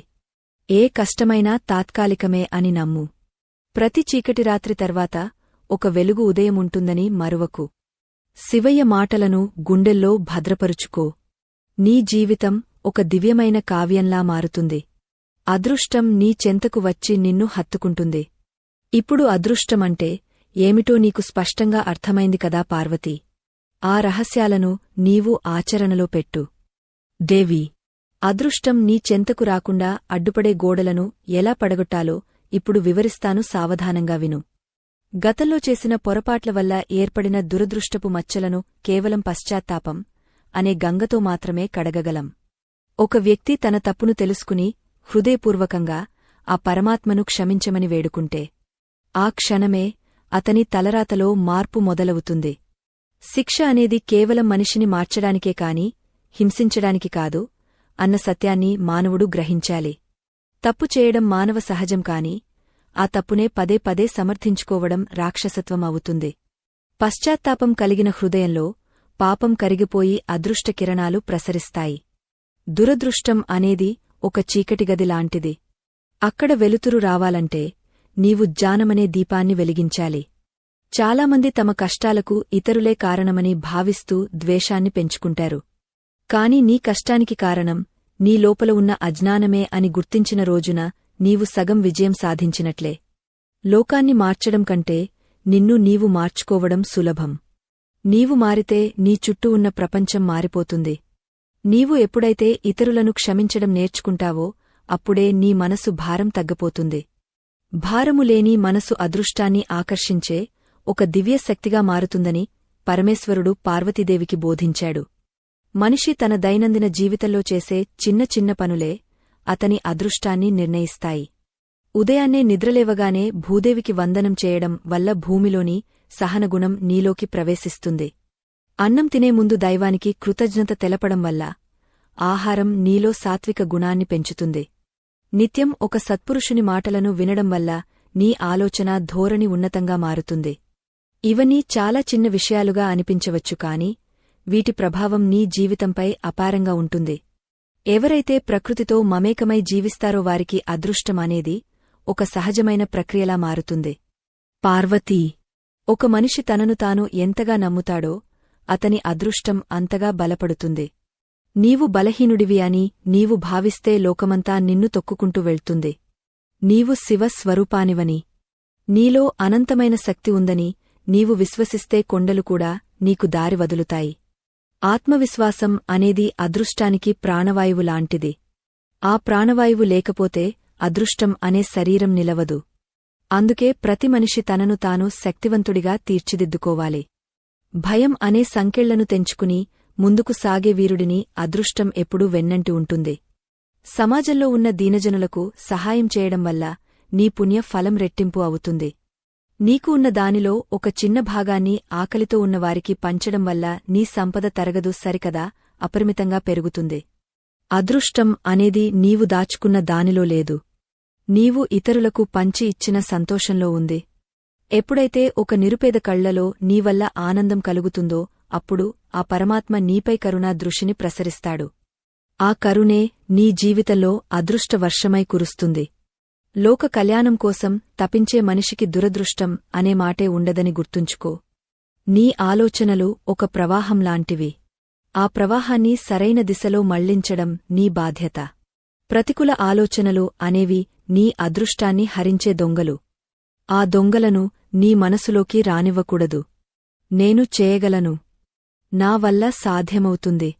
ఏ కష్టమైనా తాత్కాలికమే అని నమ్ము. ప్రతి చీకటి రాత్రి తర్వాత ఒక వెలుగు ఉదయముంటుందని మరువకు. శివయ్య మాటలను గుండెల్లో భద్రపరుచుకో. నీ జీవితం ఒక దివ్యమైన కావ్యంలా మారుతుంది. అదృష్టం నీ చెంతకు వచ్చి నిన్ను హత్తుకుంటుంది. ఇప్పుడు అదృష్టమంటే ఏమిటో నీకు స్పష్టంగా అర్థమైంది కదా పార్వతీ. ఆ రహస్యాలను నీవు ఆచరణలో పెట్టు. దేవి, అదృష్టం నీ చెంతకు రాకుండా అడ్డుపడే గోడలను ఎలా పడగొట్టాలో ఇప్పుడు వివరిస్తాను, సావధానంగా విను. గతంలో చేసిన పొరపాట్ల వల్ల ఏర్పడిన దురదృష్టపు మచ్చలను కేవలం పశ్చాత్తాపం అనే గంగతో మాత్రమే కడగగలం. ఒక వ్యక్తి తన తప్పును తెలుసుకుని హృదయపూర్వకంగా ఆ పరమాత్మను క్షమించమని వేడుకుంటే ఆ క్షణమే అతని తలరాతలో మార్పు మొదలవుతుంది. శిక్ష అనేది కేవలం మనిషిని మార్చడానికే కాని హింసించడానికి కాదు అన్న సత్యాన్ని మానవుడు గ్రహించాలి. తప్పు చేయడం మానవ సహజం కాని ఆ తప్పునే పదే పదే సమర్థించుకోవడం రాక్షసత్వం అవుతుంది. పశ్చాత్తాపం కలిగిన హృదయంలో పాపం కరిగిపోయి అదృష్ట కిరణాలు ప్రసరిస్తాయి. దురదృష్టం అనేది ఒక చీకటిగది లాంటిది. అక్కడ వెలుతురు రావాలంటే నీవు జ్ఞానమనే దీపాన్ని వెలిగించాలి. చాలామంది తమ కష్టాలకు ఇతరులే కారణమని భావిస్తూ ద్వేషాన్ని పెంచుకుంటారు. కాని నీ కష్టానికి కారణం నీ లోపల ఉన్న అజ్ఞానమే అని గుర్తించిన రోజున నీవు సగం విజయం సాధించినట్లే. లోకాన్ని మార్చడం కంటే నిన్ను నీవు మార్చుకోవడం సులభం. నీవు మారితే నీ చుట్టూ ఉన్న ప్రపంచం మారిపోతుంది. నీవు ఎప్పుడైతే ఇతరులను క్షమించడం నేర్చుకుంటావో అప్పుడే నీ మనసు భారం తగ్గపోతుంది. భారములేని మనసు అదృష్టాన్ని ఆకర్షించే ఒక దివ్యశక్తిగా మారుతుందని పరమేశ్వరుడు పార్వతీదేవికి బోధించాడు. మనిషి తన దైనందిన జీవితంలో చేసే చిన్న చిన్న పనులే అతని అదృష్టాన్ని నిర్ణయిస్తాయి. ఉదయాన్నే నిద్రలేవగానే భూదేవికి వందనం చేయడం వల్ల భూమిలోని సహనగుణం నీలోకి ప్రవేశిస్తుంది. అన్నం తినే ముందు దైవానికి కృతజ్ఞత తెలపడం వల్ల ఆహారం నీలో సాత్విక గుణాన్ని పెంచుతుంది. నిత్యం ఒక సత్పురుషుని మాటలను వినడం వల్ల నీ ఆలోచన ధోరణి ఉన్నతంగా మారుతుంది. ఇవన్నీ చాలా చిన్న విషయాలుగా అనిపించవచ్చు కాని వీటి ప్రభావం నీ జీవితంపై అపారంగా ఉంటుంది. ఎవరైతే ప్రకృతితో మమేకమై జీవిస్తారో వారికి అదృష్టమనేది ఒక సహజమైన ప్రక్రియలా మారుతుంది. పార్వతీ, ఒక మనిషి తనను తాను ఎంతగా నమ్ముతాడో అతని అదృష్టం అంతగా బలపడుతుంది. నీవు బలహీనుడివి అని నీవు భావిస్తే లోకమంతా నిన్ను తొక్కుకుంటూ వెళ్తుంది. నీవు శివస్వరూపానివని, నీలో అనంతమైన శక్తి ఉందని నీవు విశ్వసిస్తే కొండలు కూడా నీకు దారి వదులుతాయి. ఆత్మవిశ్వాసం అనేది అదృష్టానికి ప్రాణవాయువు లాంటిది. ఆ ప్రాణవాయువు లేకపోతే అదృష్టం అనే శరీరం నిలవదు. అందుకే ప్రతి మనిషి తనను తాను శక్తివంతుడిగా తీర్చిదిద్దుకోవాలి. భయం అనే సంకెళ్లను తెంచుకుని ముందుకు సాగే వీరుడిని అదృష్టం ఎప్పుడూ వెన్నంటి ఉంటుంది. సమాజంలో ఉన్న దీనజనులకు సహాయం చేయడం వల్ల నీ పుణ్య ఫలం రెట్టింపు అవుతుంది. నీకు ఉన్న దానిలో ఒక చిన్న భాగాన్ని ఆకలితో ఉన్నవారికి పంచడం వల్ల నీ సంపద తరగదు సరికదా, అపరిమితంగా పెరుగుతుంది. అదృష్టం అనేది నీవు దాచుకున్న దానిలో లేదు. నీవు ఇతరులకు పంచి ఇచ్చిన సంతోషంలో ఉంది. ఎప్పుడైతే ఒక నిరుపేద కళ్లలో నీవల్ల ఆనందం కలుగుతుందో అప్పుడు ఆ పరమాత్మ నీపై కరుణా దృష్టిని ప్రసరిస్తాడు. ఆ కరుణే నీ జీవితంలో అదృష్ట వర్షమై కురుస్తుంది. లోక కళ్యాణం కోసం తపించే మనిషికి దురదృష్టం అనే మాటే ఉండదని గుర్తుంచుకో. నీ ఆలోచనలు ఒక ప్రవాహంలాంటివి. ఆ ప్రవాహాన్ని సరైన దిశలో మళ్లించడం నీ బాధ్యత. ప్రతికూల ఆలోచనలు అనేవి నీ అదృష్టాన్ని హరించే దొంగలు. ఆ దొంగలను నీ మనసులోకి రానివ్వకూడదు. నేను చేయగలను, నా వల్ల సాధ్యమవుతుంది,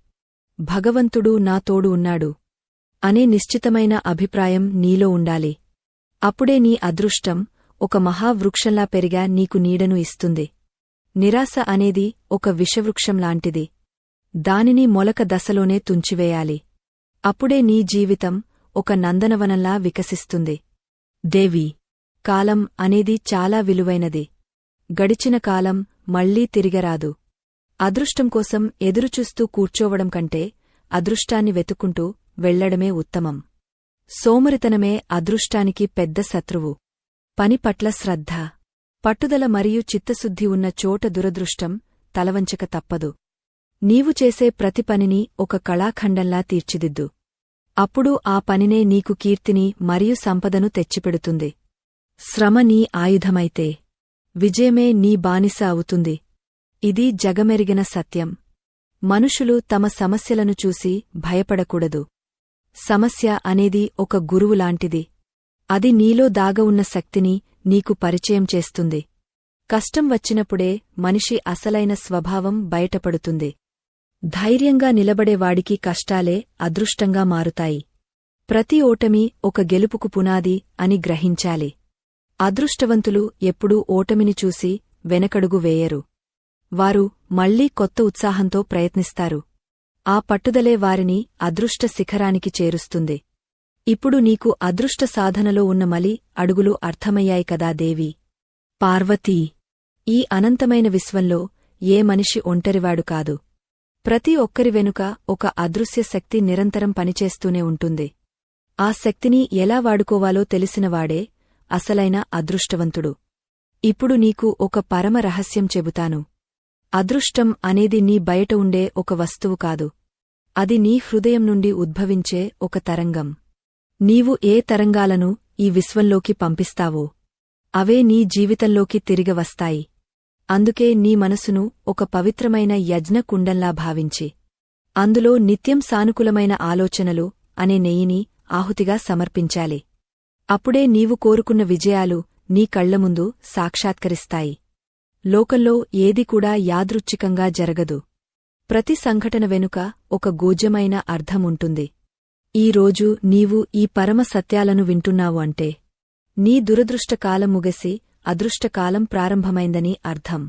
భగవంతుడు నా తోడు ఉన్నాడు అనే నిశ్చితమైన అభిప్రాయం నీలో ఉండాలి. అప్పుడే నీ అదృష్టం ఒక మహావృక్షంలా పెరిగా నీకు నీడను ఇస్తుంది. నిరాశ అనేది ఒక విషవృక్షంలాంటిది. దానిని మొలక దశలోనే తుంచివేయాలి. అప్పుడే నీ జీవితం ఒక నందనవనంలా వికసిస్తుంది. దేవి, కాలం అనేది చాలా విలువైనది. గడిచిన కాలం మళ్లీ తిరిగరాదు. అదృష్టం కోసం ఎదురుచూస్తూ కూర్చోవడం కంటే అదృష్టాన్ని వెతుక్కుంటూ వెళ్లడమే ఉత్తమం. సోమరితనమే అదృష్టానికి పెద్ద శత్రువు. పని పట్ల శ్రద్ధ, పట్టుదల మరియు చిత్తశుద్ధి ఉన్న చోట దురదృష్టం తలవంచక తప్పదు. నీవు చేసే ప్రతి పనిని ఒక కళాఖండంలా తీర్చిదిద్దు. అప్పుడు ఆ పనినే నీకు కీర్తిని మరియు సంపదను తెచ్చిపెడుతుంది. శ్రమ నీ ఆయుధమైతే విజయమే నీ బానిస అవుతుంది. ఇది జగమెరిగిన సత్యం. మనుషులు తమ సమస్యలను చూసి భయపడకూడదు. సమస్య అనేది ఒక గురువులాంటిది. అది నీలో దాగవున్న శక్తిని నీకు పరిచయం చేస్తుంది. కష్టం వచ్చినప్పుడే మనిషి అసలైన స్వభావం బయటపడుతుంది. ధైర్యంగా నిలబడేవాడికి కష్టాలే అదృష్టంగా మారుతాయి. ప్రతి ఓటమి ఒక గెలుపుకు పునాది అని గ్రహించాలి. అదృష్టవంతులు ఎప్పుడూ ఓటమిని చూసి వెనకడుగు వేయరు. వారు మళ్లీ కొత్త ఉత్సాహంతో ప్రయత్నిస్తారు. ఆ పట్టుదలే వారిని అదృష్ట శిఖరానికి చేరుస్తుంది. ఇప్పుడు నీకు అదృష్ట సాధనలో ఉన్న మలి అడుగులు అర్థమయ్యాయి కదా దేవి. పార్వతీ, ఈ అనంతమైన విశ్వంలో ఏ మనిషి ఒంటరివాడు కాదు. ప్రతి ఒక్కరి వెనుక ఒక అదృశ్య శక్తి నిరంతరం పనిచేస్తూనే ఉంటుంది. ఆ శక్తిని ఎలా వాడుకోవాలో తెలిసినవాడే అసలైన అదృష్టవంతుడు. ఇప్పుడు నీకు ఒక పరమ రహస్యం చెబుతాను. అదృష్టం అనేది నీ బయట ఉండే ఒక వస్తువు కాదు. అది నీ హృదయం నుండి ఉద్భవించే ఒక తరంగం. నీవు ఏ తరంగాలను ఈ విశ్వంలోకి పంపిస్తావో అవే నీ జీవితంలోకి తిరిగి వస్తాయి. అందుకే నీ మనసును ఒక పవిత్రమైన యజ్ఞకుండంలా భావించి అందులో నిత్యం సానుకూలమైన ఆలోచనలు అనే నెయ్యిని ఆహుతిగా సమర్పించాలి. అప్పుడే నీవు కోరుకున్న విజయాలు నీ కళ్లముందు సాక్షాత్కరిస్తాయి. లోకంలో ఏది కూడా యాదృచ్ఛికంగా జరగదు. ప్రతి సంఘటన వెనుక ఒక గూఢమైన అర్థముంటుంది. ఈరోజు నీవు ఈ పరమ సత్యాలను వింటున్నావు అంటే నీ దురదృష్టకాలం ముగిసి అదృష్టకాలం ప్రారంభమైందని అర్థం.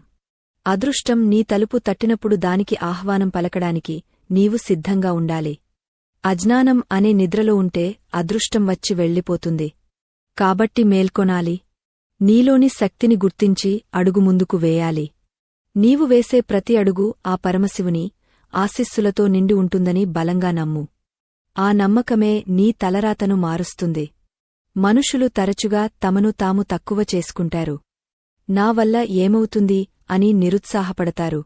అదృష్టం నీ తలుపు తట్టినప్పుడు దానికి ఆహ్వానం పలకడానికి నీవు సిద్ధంగా ఉండాలి. అజ్ఞానం అనే నిద్రలో ఉంటే అదృష్టం వచ్చి వెళ్ళిపోతుంది. కాబట్టి మేల్కొనాలి. నీలోని శక్తిని గుర్తించి అడుగు ముందుకు వేయాలి. నీవు వేసే ప్రతి అడుగు ఆ పరమశివుని ఆశీస్సులతో నిండి ఉంటుందని బలంగా నమ్ము. ఆ నమ్మకమే నీ తలరాతను మారుస్తుంది. మనుషులు తరచుగా తమను తాము తక్కువ చేసుకుంటారు. నా వల్ల ఏమవుతుంది అని నిరుత్సాహపడతారు.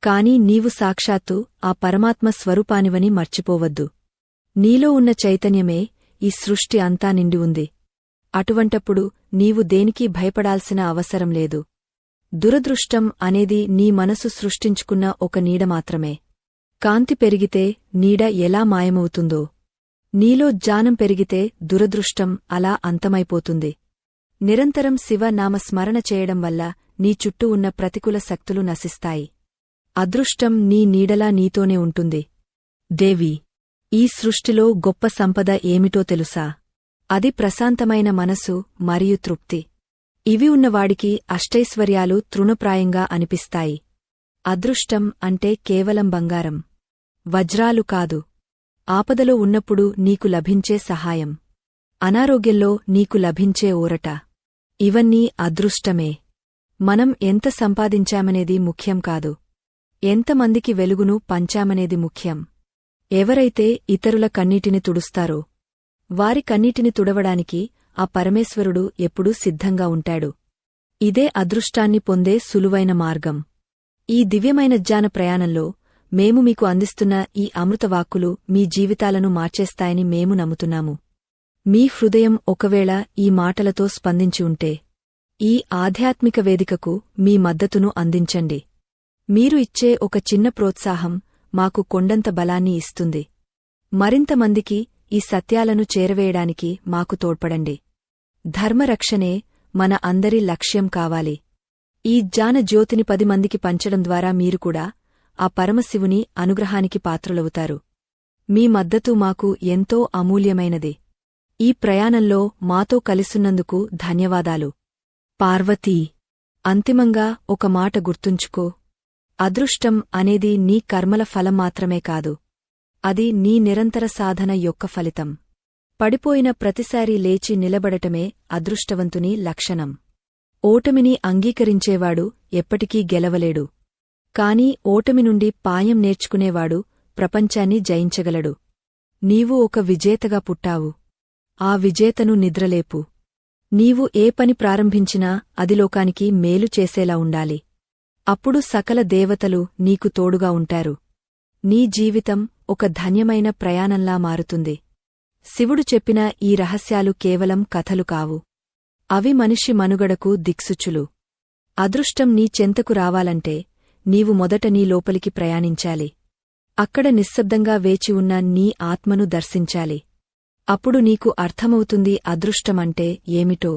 కాని నీవు సాక్షాత్తు ఆ పరమాత్మ స్వరూపానివని మర్చిపోవద్దు. నీలో ఉన్న చైతన్యమే ఈ సృష్టి అంతా నిండి ఉంది. అటువంటప్పుడు నీవు దేనికీ భయపడాల్సిన అవసరం లేదు. దురదృష్టం అనేది నీ మనసు సృష్టించుకున్న ఒక నీడ మాత్రమే. కాంతి పెరిగితే నీడ ఎలా మాయమవుతుందో, నీలో జ్ఞానం పెరిగితే దురదృష్టం అలా అంతమైపోతుంది. నిరంతరం శివ నామస్మరణ చేయడం వల్ల నీ చుట్టూ ఉన్న ప్రతికూల శక్తులు నశిస్తాయి. అదృష్టం నీ నీడలా నీతోనే ఉంటుంది. దేవి, ఈ సృష్టిలో గొప్ప సంపద ఏమిటో తెలుసా? అది ప్రశాంతమైన మనసు మరియు తృప్తి. ఇవి ఉన్నవాడికి అష్టైశ్వర్యాలు తృణప్రాయంగా అనిపిస్తాయి. అదృష్టం అంటే కేవలం బంగారం, వజ్రాలు కాదు. ఆపదలో ఉన్నప్పుడు నీకు లభించే సహాయం, అనారోగ్యంలో నీకు లభించే ఊరట, ఇవన్నీ అదృష్టమే. మనం ఎంత సంపాదించామనేది ముఖ్యం కాదు, ఎంతమందికి వెలుగును పంచామనేది ముఖ్యం. ఎవరైతే ఇతరుల కన్నీటిని తుడుస్తారో వారి కన్నీటిని తుడవడానికి ఆ పరమేశ్వరుడు ఎప్పుడూ సిద్ధంగా ఉంటాడు. ఇదే అదృష్టాన్ని పొందే సులువైన మార్గం. ఈ దివ్యమైన జ్ఞాన ప్రయాణంలో మేము మీకు అందిస్తున్న ఈ అమృతవాక్కులు మీ జీవితాలను మార్చేస్తాయని మేము నమ్ముతున్నాము. మీ హృదయం ఒకవేళ ఈ మాటలతో స్పందించి ఉంటే ఈ ఆధ్యాత్మిక వేదికకు మీ మద్దతును అందించండి. మీరు ఇచ్చే ఒక చిన్న ప్రోత్సాహం మాకు కొండంత బలాన్ని ఇస్తుంది. మరింతమందికి ఈ సత్యాలను చేరవేయడానికి మాకు తోడ్పడండి. ధర్మరక్షణే మన అందరి లక్ష్యం కావాలి. ఈ జ్ఞాన జ్యోతిని 10 మందికి పంచడం ద్వారా మీరు కూడా ఆ పరమశివుని అనుగ్రహానికి పాత్రులవుతారు. మీ మద్దతు మాకు ఎంతో అమూల్యమైనది. ఈ ప్రయాణంలో మాతో కలిసున్నందుకు ధన్యవాదాలు. పార్వతీ, అంతిమంగా ఒక మాట గుర్తుంచుకో. అదృష్టం అనేది నీ కర్మల ఫలం మాత్రమే కాదు, అది నీ నిరంతర సాధన యొక్క ఫలితం. పడిపోయిన ప్రతిసారీ లేచి నిలబడటమే అదృష్టవంతుని లక్షణం. ఓటమిని అంగీకరించేవాడు ఎప్పటికీ గెలవలేడు. కాని ఓటమి నుండి పాయం నేర్చుకునేవాడు ప్రపంచాన్ని జయించగలడు. నీవు ఒక విజేతగా పుట్టావు. ఆ విజేతను నిద్రలేపు. నీవు ఏ పని ప్రారంభించినా అది లోకానికి మేలు చేసేలా ఉండాలి. అప్పుడు సకల దేవతలు నీకు తోడుగా ఉంటారు. నీ జీవితం ఒక ధన్యమైన ప్రయాణంలా మారుతుంది. శివుడు చెప్పిన ఈ రహస్యాలు కేవలం కథలు కావు. అవి మనిషి మనుగడకు దిక్సూచులు. అదృష్టం నీ చెంతకు రావాలంటే నీవు మొదట నీ లోపలికి ప్రయాణించాలి. అక్కడ నిశ్శబ్దంగా వేచి ఉన్న నీ ఆత్మను దర్శించాలి. అప్పుడు నీకు అర్థమవుతుంది అదృష్టమంటే ఏమిటో.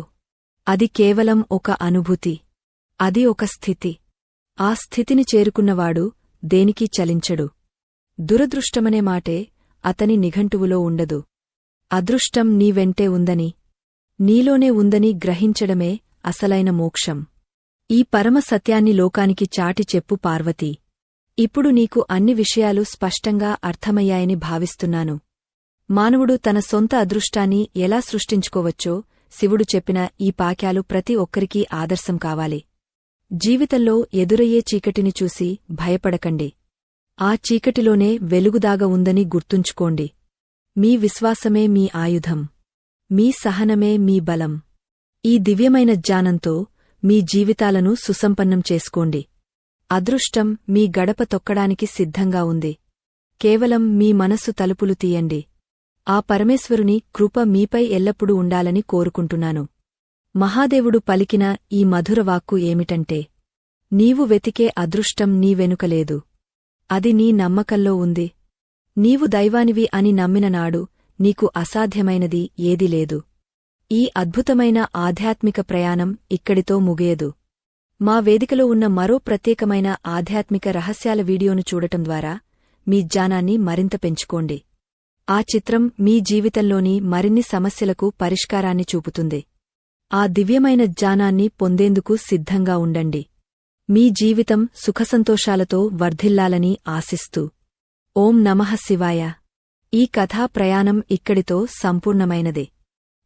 అది కేవలం ఒక అనుభూతి. అది ఒక స్థితి. ఆ స్థితిని చేరుకున్నవాడు దేనికీ చలించడు. దురదృష్టమనే మాటే అతని నిఘంటువులో ఉండదు. అదృష్టం నీ వెంటే ఉందని, నీలోనే ఉందని గ్రహించడమే అసలైన మోక్షం. ఈ పరమ సత్యాన్ని లోకానికి చాటి చెప్పు పార్వతీ. ఇప్పుడు నీకు అన్ని విషయాలు స్పష్టంగా అర్థమయ్యాయని భావిస్తున్నాను. మానవుడు తన సొంత అదృష్టాన్ని ఎలా సృష్టించుకోవచ్చో శివుడు చెప్పిన ఈ పాక్యాలు ప్రతి ఒక్కరికీ ఆదర్శం కావాలి. జీవితంలో ఎదురయ్యే చీకటిని చూసి భయపడకండి. ఆ చీకటిలోనే వెలుగుదాగ ఉందని గుర్తుంచుకోండి. మీ విశ్వాసమే మీ ఆయుధం. మీ సహనమే మీ బలం. ఈ దివ్యమైన జ్ఞానంతో మీ జీవితాలను సుసంపన్నం చేసుకోండి. అదృష్టం మీ గడప తొక్కడానికి సిద్ధంగా ఉంది. కేవలం మీ మనస్సు తలుపులు తీయండి. ఆ పరమేశ్వరుని కృప మీపై ఎల్లప్పుడూ ఉండాలని కోరుకుంటున్నాను. మహాదేవుడు పలికిన ఈ మధురవాక్కు ఏమిటంటే, నీవు వెతికే అదృష్టం నీ వెనుకలేదు. అది నీ నమ్మకంలో ఉంది. నీవు దైవానివి అని నమ్మిన నాడు నీకు అసాధ్యమైనది ఏదీ లేదు. ఈ అద్భుతమైన ఆధ్యాత్మిక ప్రయాణం ఇక్కడితో ముగియదు. మా వేదికలో ఉన్న మరో ప్రత్యేకమైన ఆధ్యాత్మిక రహస్యాల వీడియోను చూడటం ద్వారా మీ జ్ఞానాన్ని మరింత పెంచుకోండి. ఆ చిత్రం మీ జీవితంలోని మరిన్ని సమస్యలకు పరిష్కారాన్ని చూపుతుంది. ఆ దివ్యమైన జ్ఞానాన్ని పొందేందుకు సిద్ధంగా ఉండండి. మీ జీవితం సుఖసంతోషాలతో వర్ధిల్లాలని ఆశిస్తూ ఓం నమః శివాయ. ఈ కథా ప్రయాణం ఇక్కడితో సంపూర్ణమైనదే.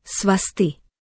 స్వస్తి.